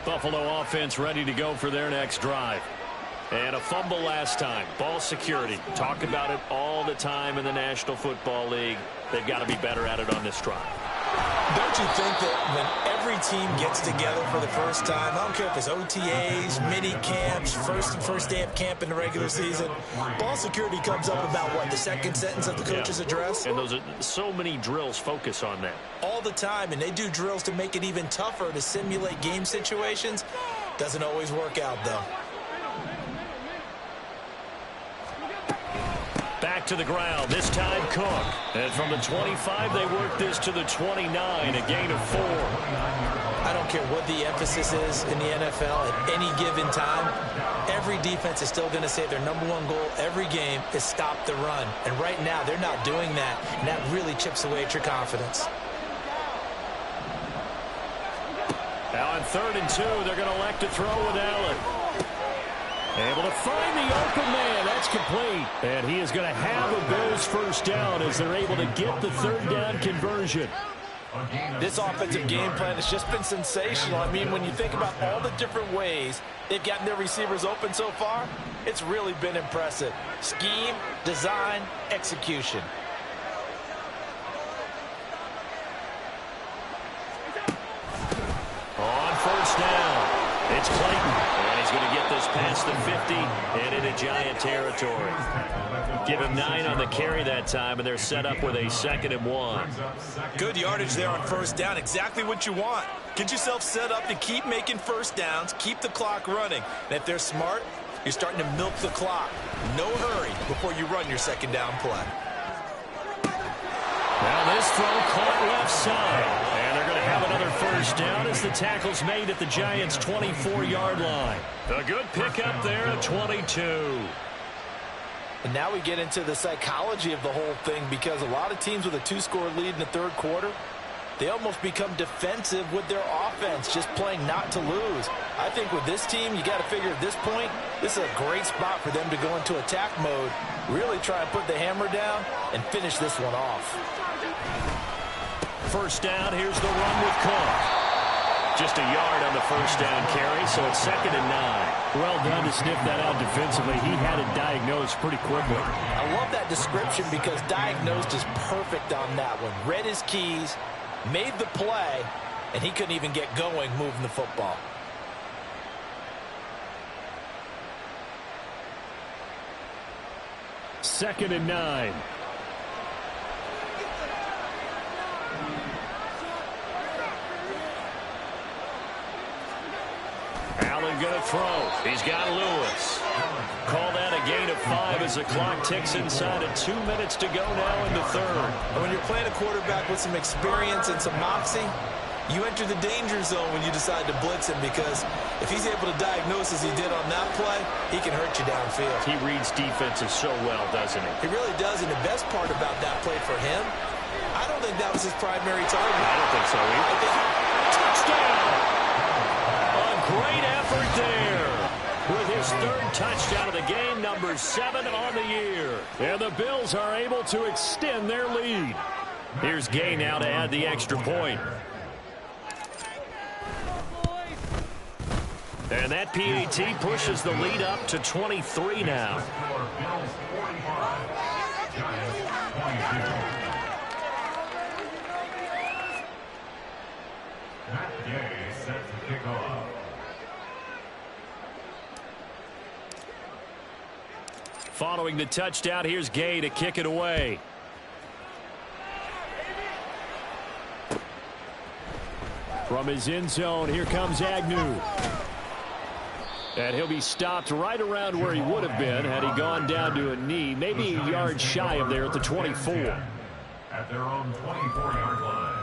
Buffalo offense ready to go for their next drive. And a fumble last time. Ball security. Talk about it all the time in the National Football League. They've got to be better at it on this drive. Don't you think that when every team gets together for the first time, I don't care if it's OTAs, mini camps, first day of camp in the regular season, ball security comes up about, what, the second sentence of the coach's address? And those are so many drills focus on that. All the time, and they do drills to make it even tougher to simulate game situations. Doesn't always work out, though. Back to the ground, this time Cook. And from the 25, they work this to the 29, a gain of 4. I don't care what the emphasis is in the NFL at any given time. Every defense is still going to say their #1 goal every game is stop the run. And right now, they're not doing that, and that really chips away at your confidence. Now on 3rd and 2, they're going to elect to throw with Allen. Able to find the open man. That's complete. And he is going to have a Bills first down as they're able to get the 3rd down conversion. This offensive game plan has just been sensational. I mean, when you think about all the different ways they've gotten their receivers open so far, it's really been impressive. Scheme, design, execution. On 1st down, it's Clayton. And he's going to get this past the 50 and into Giant territory. Give him 9 on the carry that time, and they're set up with a 2nd and 1. Good yardage there on 1st down. Exactly what you want. Get yourself set up to keep making 1st downs, keep the clock running. And if they're smart, you're starting to milk the clock. No hurry before you run your 2nd down play. Now this throw caught left side. And they're going to have another 1st down as the tackle's made at the Giants' 24-yard line. A good pickup there at 22. And now we get into the psychology of the whole thing, because a lot of teams with a 2-score lead in the 3rd quarter, they almost become defensive with their offense, just playing not to lose. I think with this team, you got to figure at this point, this is a great spot for them to go into attack mode, really try and put the hammer down and finish this one off. 1st down, here's the run with Cook. Just a yard on the 1st down carry, so it's 2nd and 9. Well done to sniff that out defensively. He had it diagnosed pretty quickly. I love that description because diagnosed is perfect on that one. Read his keys, made the play, and he couldn't even get going moving the football. Second and 9. Allen going to throw. He's got Lewis. Call that a gain of 5 as the clock ticks inside of 2 minutes to go now in the 3rd. And when you're playing a quarterback with some experience and some moxie, you enter the danger zone when you decide to blitz him, because if he's able to diagnose as he did on that play, he can hurt you downfield. He reads defenses so well, doesn't he? He really does, and the best part about that play for him, I don't think that was his primary target. I don't think so either. Touchdown! A great effort there. With his 3rd touchdown of the game, number 7 on the year. And the Bills are able to extend their lead. Here's Gay now to add the extra point. And that PAT pushes the lead up to 23 now. Matt Gay set to kick off. Following the touchdown, here's Gay to kick it away. From his end zone, here comes Agnew. And he'll be stopped right around where he would have been had he gone down to a knee, maybe a yard shy of there at the 24. At their own 24-yard line.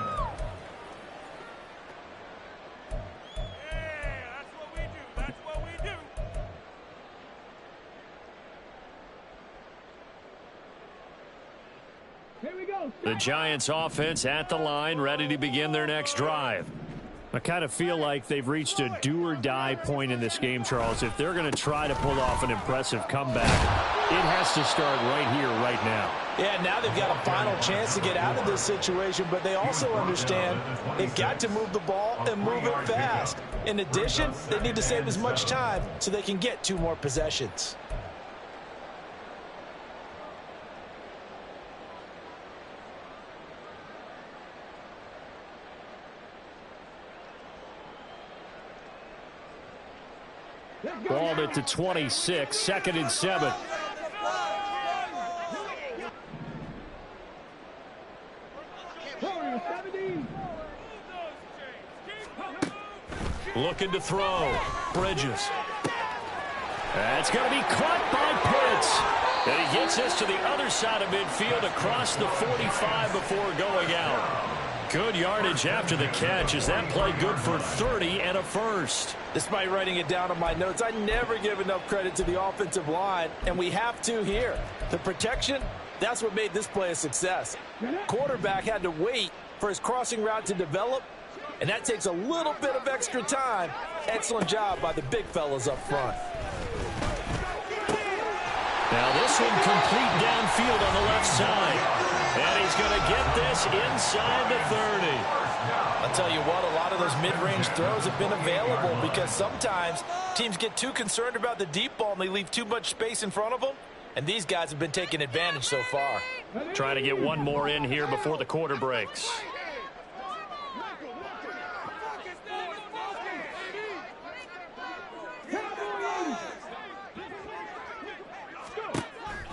The Giants offense at the line, ready to begin their next drive. I kind of feel like they've reached a do-or-die point in this game, Charles. If they're going to try to pull off an impressive comeback, it has to start right here, right now. Yeah, now they've got a final chance to get out of this situation, but they also understand they've got to move the ball and move it fast. In addition, they need to save as much time so they can get 2 more possessions. Balled it to 26, 2nd and 7. Looking to throw. Bridges. That's going to be caught by Pitts. And he gets this to the other side of midfield across the 45 before going out. Good yardage after the catch. Is that play good for 30 and a first? Despite writing it down on my notes, I never give enough credit to the offensive line, and we have to here. The protection, that's what made this play a success. Quarterback had to wait for his crossing route to develop, and that takes a little bit of extra time. Excellent job by the big fellas up front. Now this one complete downfield on the left side. And he's going to get this inside the 30. I'll tell you what, a lot of those mid-range throws have been available because sometimes teams get too concerned about the deep ball and they leave too much space in front of them. And these guys have been taking advantage so far. Trying to get one more in here before the quarter breaks.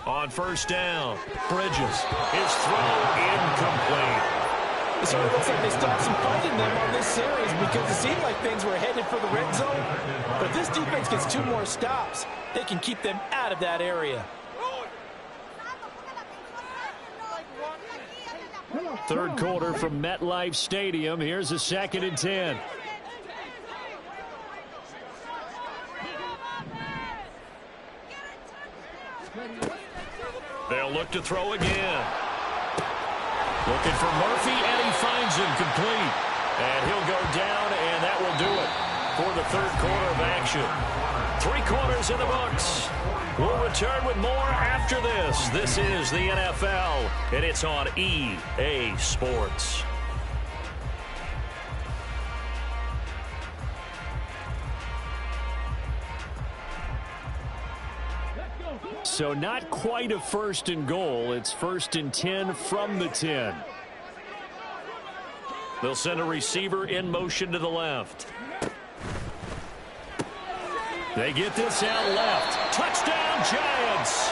On first down, Bridges. His throw incomplete. It sort of looks like they stopped some fighting them on this series because it seemed like things were headed for the red zone. But if this defense gets 2 more stops, they can keep them out of that area. Third quarter from MetLife Stadium. Here's a 2nd and 10. They'll look to throw again. Looking for Murphy, and he finds him complete. And he'll go down, and that will do it for the third quarter of action. 3 quarters in the books. We'll return with more after this. This is the NFL, and it's on EA Sports. So not quite a 1st and goal. It's 1st and 10 from the 10. They'll send a receiver in motion to the left. They get this out left. Touchdown, Giants!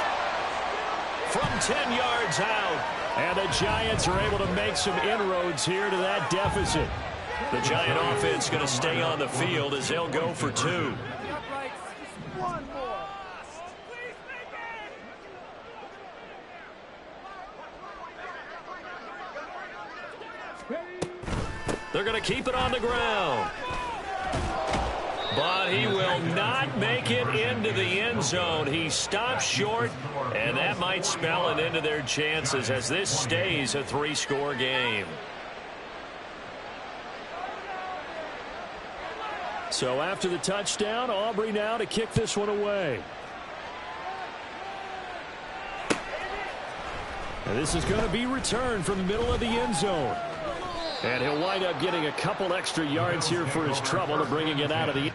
From 10 yards out. And the Giants are able to make some inroads here to that deficit. The Giant offense going to stay on the field as they'll go for 2. They're going to keep it on the ground. But he will not make it into the end zone. He stops short, and that might spell an end to their chances as this stays a 3-score game. So after the touchdown, Aubrey now to kick this one away. And this is going to be returned from the middle of the end zone. And he'll wind up getting a couple extra yards here for his trouble to bringing it out of the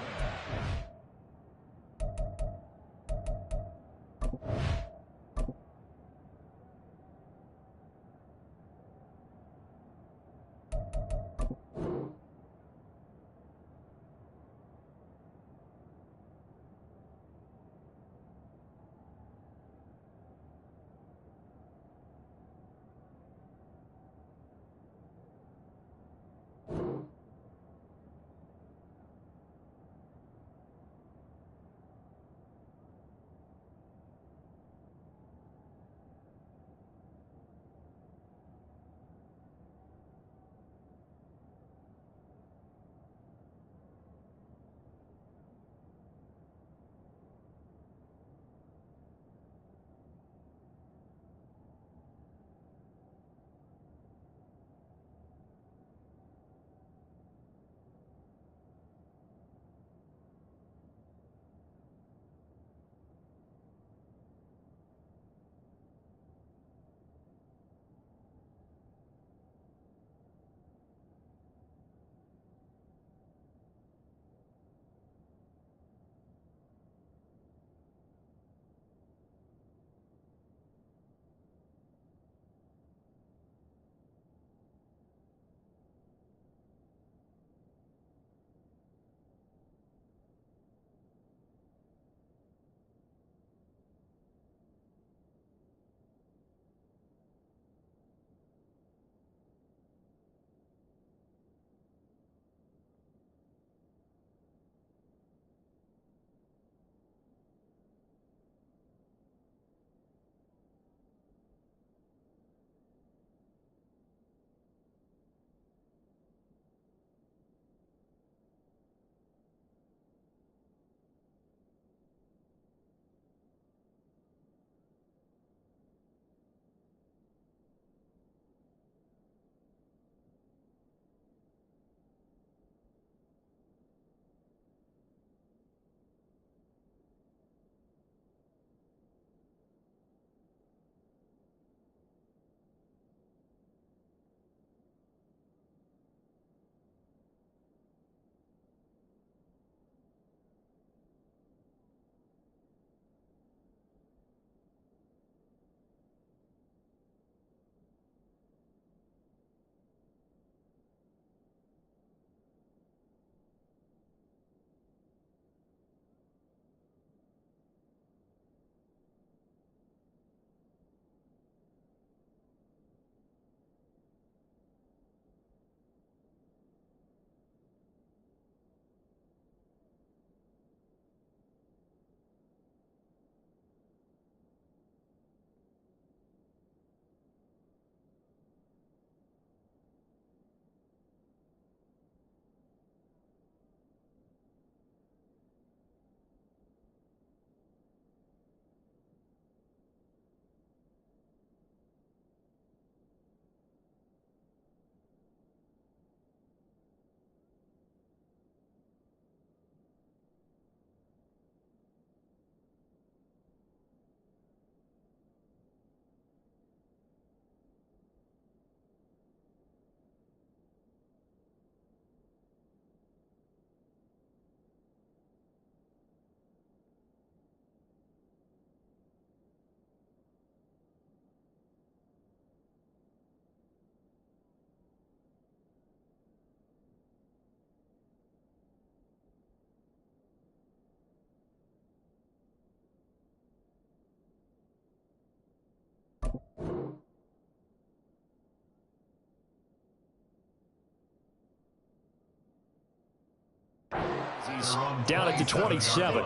He's down at the 27.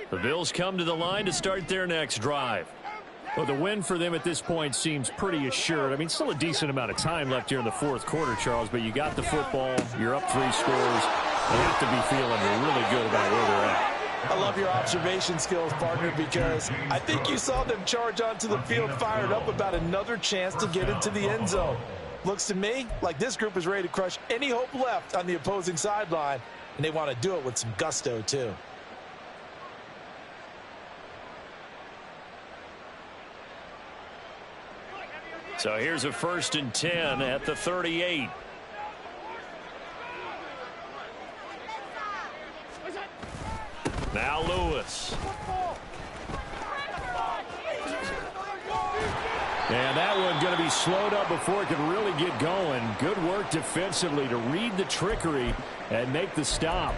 The Bills come to the line to start their next drive. Well, the win for them at this point seems pretty assured. I mean, still a decent amount of time left here in the fourth quarter, Charles, but you got the football, you're up 3 scores. You have to be feeling really good about where they're at. I love your observation skills, partner, because I think you saw them charge onto the field fired up about another chance to get into the end zone. Looks to me like this group is ready to crush any hope left on the opposing sideline, and they want to do it with some gusto, too. So here's a 1st and 10 at the 38. Now Lewis. And that one going to be slowed up before it could really get going. Good work defensively to read the trickery and make the stop.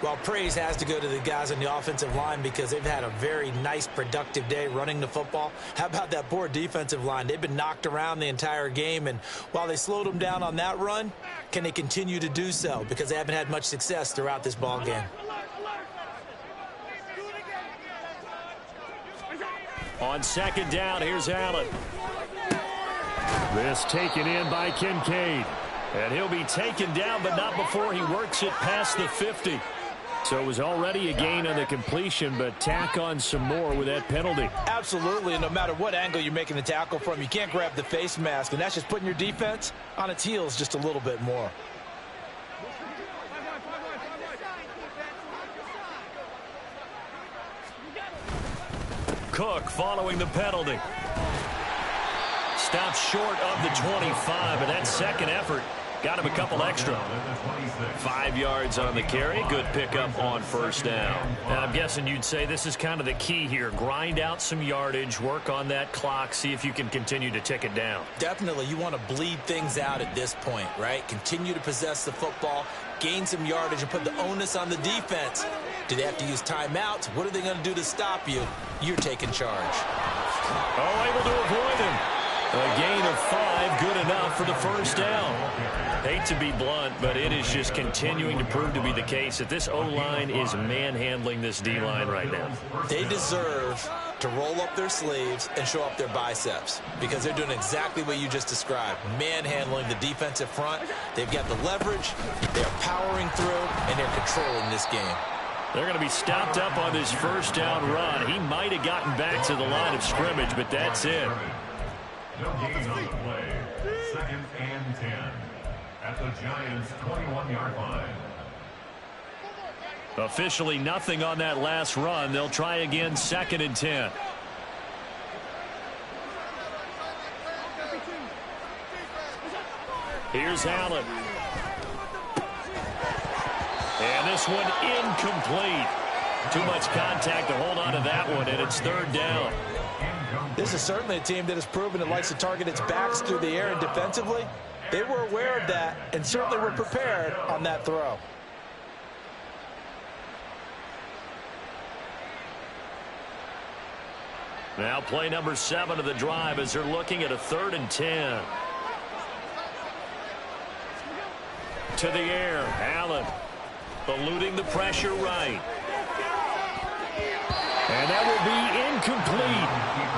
Well, praise has to go to the guys on the offensive line because they've had a very nice, productive day running the football. How about that poor defensive line? They've been knocked around the entire game, and while they slowed them down on that run, can they continue to do so? Because they haven't had much success throughout this ball game. On 2nd down, here's Allen. This taken in by Kincaid. And he'll be taken down, but not before he works it past the 50. So it was already a gain on the completion, but tack on some more with that penalty. Absolutely, and no matter what angle you're making the tackle from, you can't grab the face mask, and that's just putting your defense on its heels just a little bit more. Cook following the penalty. Stops short of the 25, but that second effort got him a couple extra. 5 yards on the carry. Good pickup on 1st down. And I'm guessing you'd say this is kind of the key here. Grind out some yardage, work on that clock, see if you can continue to tick it down. Definitely, you want to bleed things out at this point, right? Continue to possess the football, gain some yardage, and put the onus on the defense. Do they have to use timeouts? What are they going to do to stop you? You're taking charge. Oh, able to avoid him. A gain of 5, good enough for the 1st down. Hate to be blunt, but it is just continuing to prove to be the case that this O-line is manhandling this D-line right now. They deserve to roll up their sleeves and show up their biceps because they're doing exactly what you just described, manhandling the defensive front. They've got the leverage, they're powering through, and they're controlling this game. They're going to be stopped up on this 1st down run. He might have gotten back to the line of scrimmage, but that's it. No gain on the play. 2nd and 10 at the Giants' 21-yard line. Officially nothing on that last run. They'll try again 2nd and 10. Here's Allen. And this one incomplete. Too much contact to hold on to that one, and it's 3rd down. This is certainly a team that has proven it likes to target its backs through the air, and defensively, they were aware of that and certainly were prepared on that throw. Now play number 7 of the drive as they're looking at a 3rd and 10. To the air, Allen eluding the pressure right. And that will be incomplete.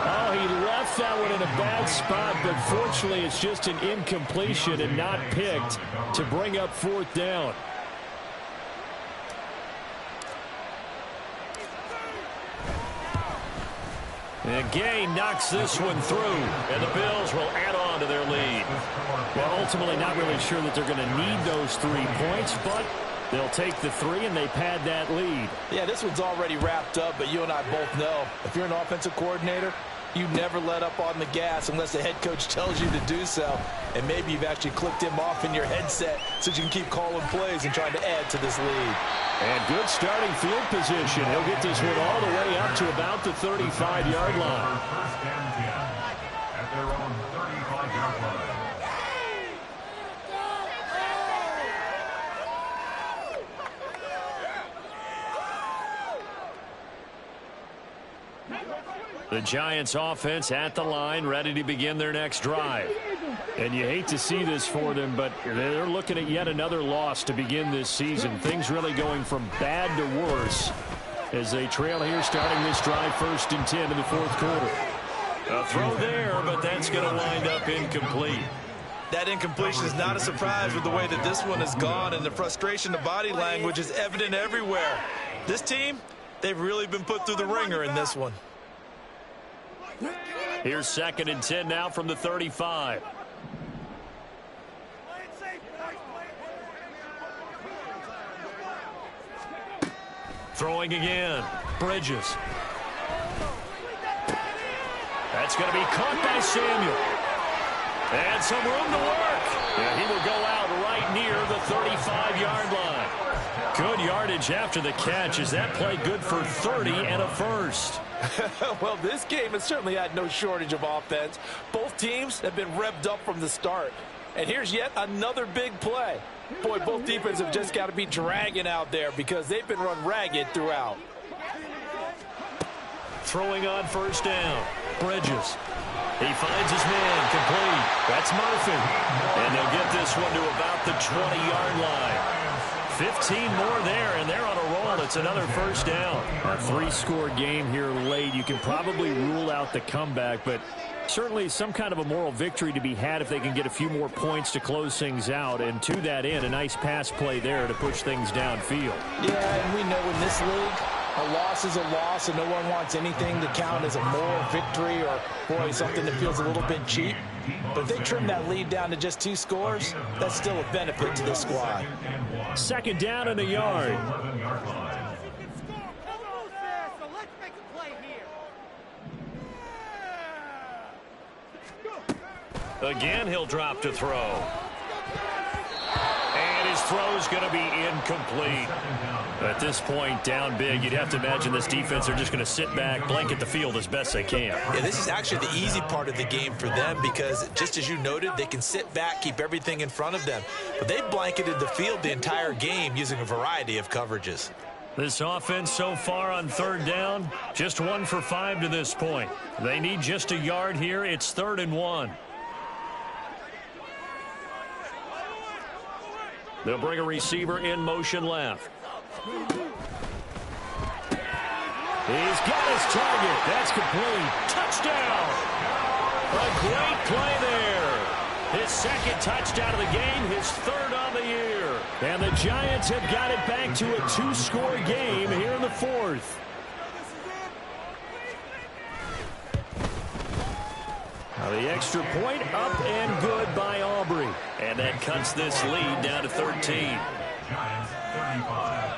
Oh, he left that one in a bad spot, but fortunately it's just an incompletion and not picked to bring up 4th down. And Gay knocks this one through, and the Bills will add on to their lead. Well, ultimately not really sure that they're going to need those 3 points, but they'll take the 3 and they pad that lead. Yeah, this one's already wrapped up, but you and I both know if you're an offensive coordinator, you never let up on the gas unless the head coach tells you to do so. And maybe you've actually clicked him off in your headset so you can keep calling plays and trying to add to this lead. And good starting field position. He'll get this one all the way up to about the 35-yard line. 1st and 10 at their own 35-yard line. The Giants offense at the line, ready to begin their next drive. And you hate to see this for them, but they're looking at yet another loss to begin this season. Things really going from bad to worse as they trail here starting this drive 1st and 10 in the 4th quarter. A throw there, but that's going to wind up incomplete. That incompletion is not a surprise with the way that this one has gone, and the frustration, the body language is evident everywhere. This team, they've really been put through the ringer in this one. Here's 2nd and 10 now from the 35. Throwing again. Bridges. That's going to be caught by Samuel. And some room to work. And he will go out right near the 35-yard line. Good yardage after the catch. Is that play good for 30 and a first? Well, this game has certainly had no shortage of offense. Both teams have been revved up from the start. And here's yet another big play. Boy, both defenses have just got to be dragging out there because they've been run ragged throughout. Throwing on 1st down. Bridges. He finds his man complete. That's Murphy. And they'll get this one to about the 20-yard line. 15 more there, and they're on a roll. It's another 1st down. A 3-score game here late. You can probably rule out the comeback, but certainly some kind of a moral victory to be had if they can get a few more points to close things out. And to that end, a nice pass play there to push things downfield. Yeah, and we know in this league, a loss is a loss, and no one wants anything to count as a moral victory or, boy, something that feels a little bit cheap. But if they trim that lead down to just 2 scores, that's still a benefit to this squad. 2nd down and a yard. Again, he'll drop to throw. And his throw's going to be incomplete. At this point, down big, you'd have to imagine this defense are just going to sit back, blanket the field as best they can. Yeah, this is actually the easy part of the game for them because, just as you noted, they can sit back, keep everything in front of them. But they've blanketed the field the entire game using a variety of coverages. This offense so far on 3rd down, just 1 for 5 to this point. They need just a yard here. It's 3rd and 1. They'll bring a receiver in motion left. He's got his target. That's complete. Touchdown. A great play there. His 2nd touchdown of the game, his 3rd on the year. And the Giants have got it back to a 2-score game here in the 4th. Now the extra point up and good by Aubrey. And that cuts this lead down to 13. Giants 35.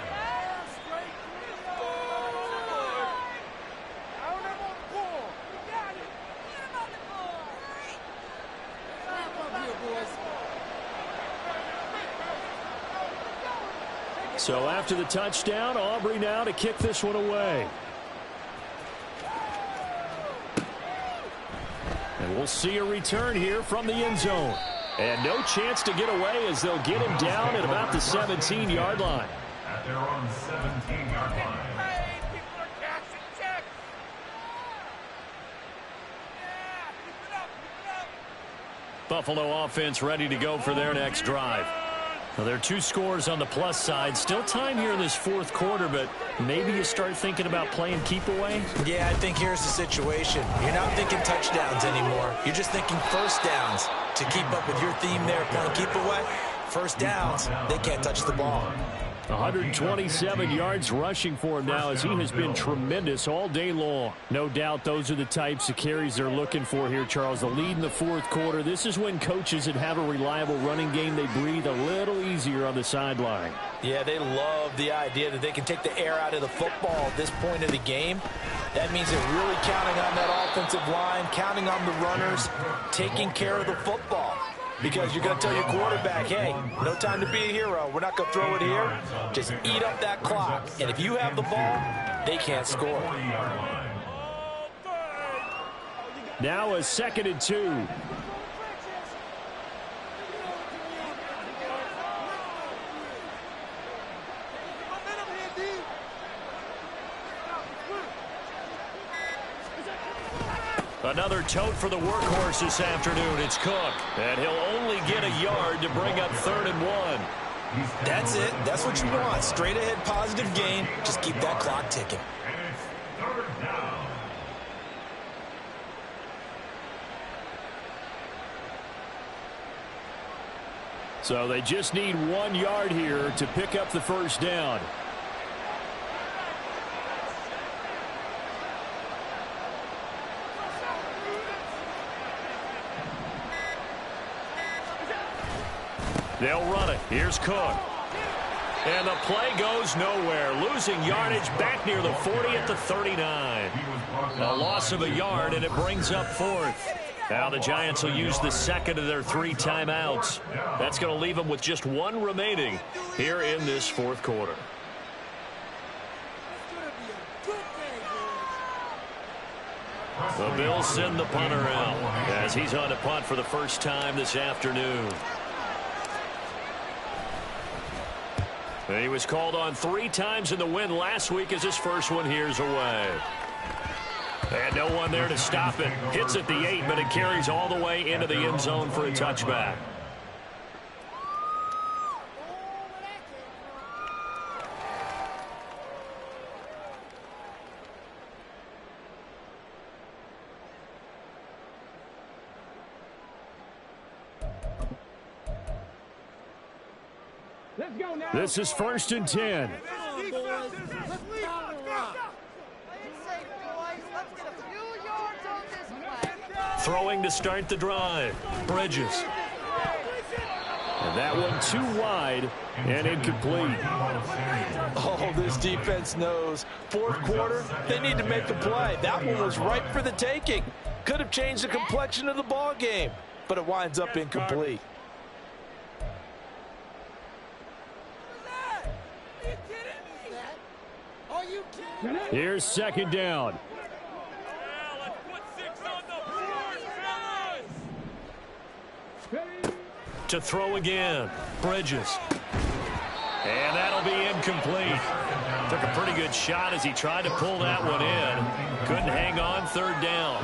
So after the touchdown, Aubrey now to kick this one away. And we'll see a return here from the end zone. And no chance to get away as they'll get him down at about the 17-yard line. At their own 17-yard line. Buffalo offense ready to go for their next drive. Well, there are 2 scores on the plus side. Still time here in this 4th quarter, but maybe you start thinking about playing keep away? Yeah, I think here's the situation. You're not thinking touchdowns anymore. You're just thinking 1st downs. To keep up with your theme there, playing keep away, 1st downs, they can't touch the ball. 127 yards rushing for him now as he has been tremendous all day long. No doubt those are the types of carries they're looking for here, Charles. The lead in the 4th quarter. This is when coaches that have a reliable running game, they breathe a little easier on the sideline. Yeah, they love the idea that they can take the air out of the football at this point of the game. That means they're really counting on that offensive line, counting on the runners, taking care of the football. Because you're going to tell your quarterback, hey, no time to be a hero. We're not going to throw it here. Just eat up that clock. And if you have the ball, they can't score. Now a 2nd and 2. Another tote for the workhorse this afternoon. It's Cook. And he'll only get a yard to bring up 3rd and 1. That's it. That's what you want. Straight ahead positive gain. Just keep that clock ticking. And it's 3rd down. So they just need 1 yard here to pick up the first down. They'll run it. Here's Cook. And the play goes nowhere. Losing yardage back near the 40 at the 39. A loss of a yard, and it brings up 4th. Now the Giants will use the second of their 3 timeouts. That's going to leave them with just 1 remaining here in this 4th quarter. The Bills send the punter out as he's on to punt for the first time this afternoon. He was called on 3 times in the win last week as his first one here's away. And no one there to stop it. Hits at the 8, but it carries all the way into the end zone for a touchback. This is 1st and 10. Throwing to start the drive. Bridges. And that one too wide and incomplete. Oh, this defense knows. 4th quarter, they need to make a play. That one was ripe for the taking. Could have changed the complexion of the ball game, but it winds up incomplete. Here's 2nd down. To throw again. Bridges. And that'll be incomplete. Took a pretty good shot as he tried to pull that one in. Couldn't hang on. 3rd down.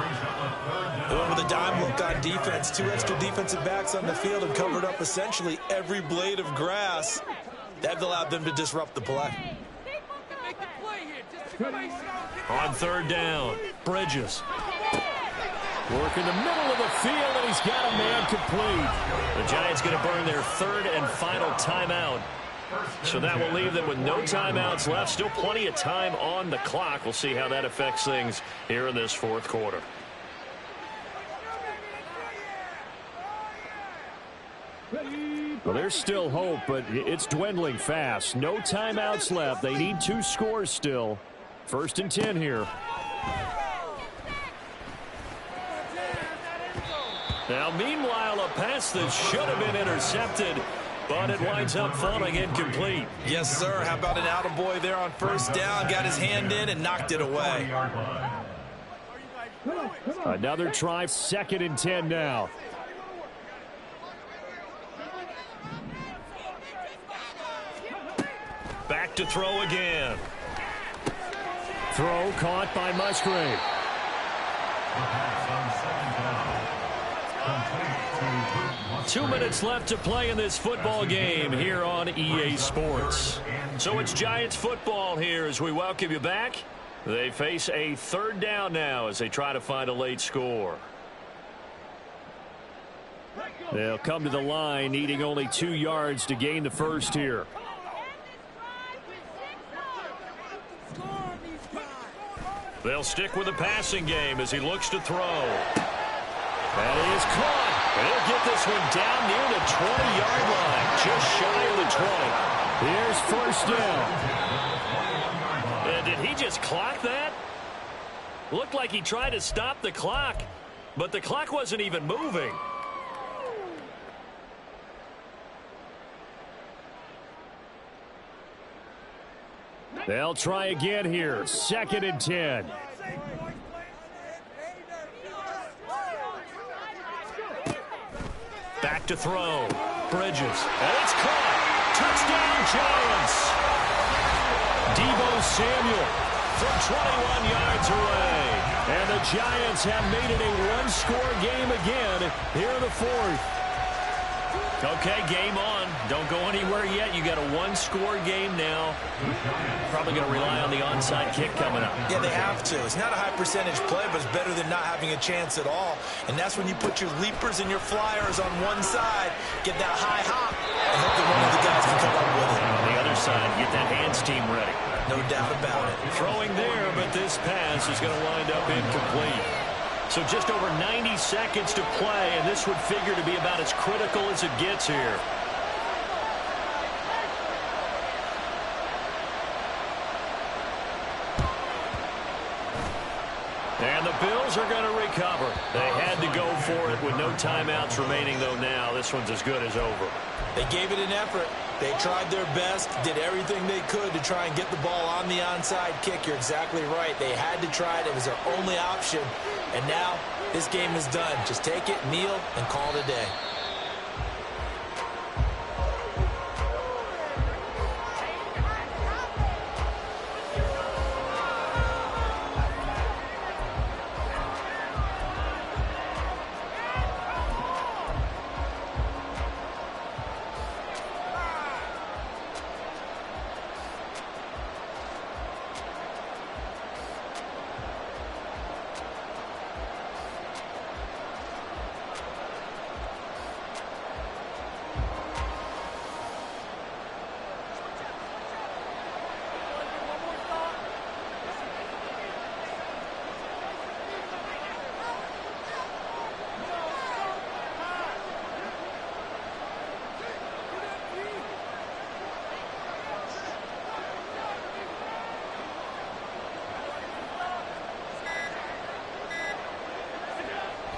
Going with a dime look on defense. 2 extra defensive backs on the field and covered up essentially every blade of grass. That allowed them to disrupt the play. On 3rd down. Bridges. Work in the middle of the field, and he's got a man complete. The Giants going to burn their 3rd and final timeout. So that will leave them with no timeouts left. Still plenty of time on the clock. We'll see how that affects things here in this 4th quarter. Well, there's still hope, but it's dwindling fast. No timeouts left. They need 2 scores still. 1st and 10 here. Now, meanwhile, a pass that should have been intercepted, but it winds up falling incomplete. Yes, sir. How about an attaboy there on 1st down? Got his hand in and knocked it away. Another try, 2nd and 10 now. Back to throw again. Throw caught by Musgrave. 2 minutes left to play in this football game here on EA Sports. So it's Giants football here as we welcome you back. They face a 3rd down now as they try to find a late score. They'll come to the line needing only 2 yards to gain the first here. They'll stick with the passing game as he looks to throw. And he is caught. And he'll get this one down near the 20-yard line, just shy of the 20. Here's 1st down. And did he just clock that? Looked like he tried to stop the clock, but the clock wasn't even moving. They'll try again here. 2nd and 10. Back to throw. Bridges. And it's caught. Touchdown, Giants. Deebo Samuel from 21 yards away. And the Giants have made it a one-score game again here in the fourth. Okay, game on. Don't go anywhere yet. You got a one-score game now. Probably going to rely on the onside kick coming up. Yeah, they have to. It's not a high-percentage play, but it's better than not having a chance at all. And that's when you put your leapers and your flyers on one side, get that high hop, and hope that one of the guys can come up with it. And on the other side, get that hands team ready. No doubt about it. Throwing there, but this pass is going to wind up incomplete. So just over 90 seconds to play, and this would figure to be about as critical as it gets here. And the Bills are going to recover. They had to go for it with no timeouts remaining, though now this one's as good as over. They gave it an effort. They tried their best, did everything they could to try and get the ball on the onside kick. You're exactly right. They had to try it. It was their only option. And now this game is done. Just take it, kneel, and call it a day.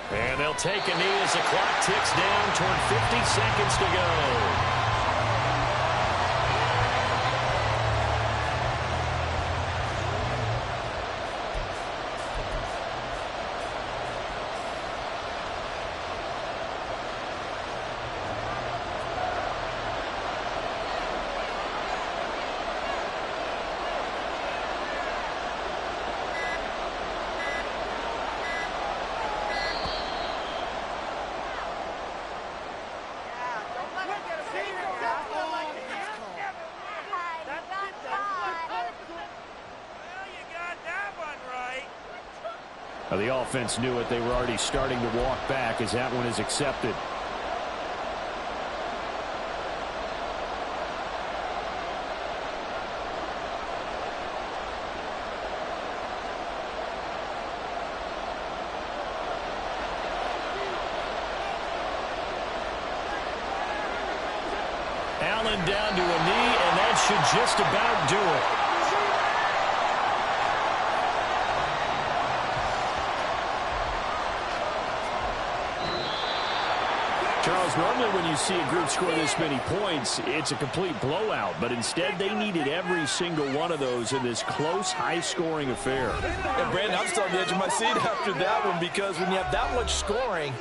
And they'll take a knee as the clock ticks down toward 50 seconds to go. The offense knew it. They were already starting to walk back as that one is accepted. Allen down to a knee, and that should just about do it. Charles, normally when you see a group score this many points, it's a complete blowout. But instead, they needed every single one of those in this close, high-scoring affair. And Brandon, I'm still on the edge of my seat after that one because when you have that much scoring,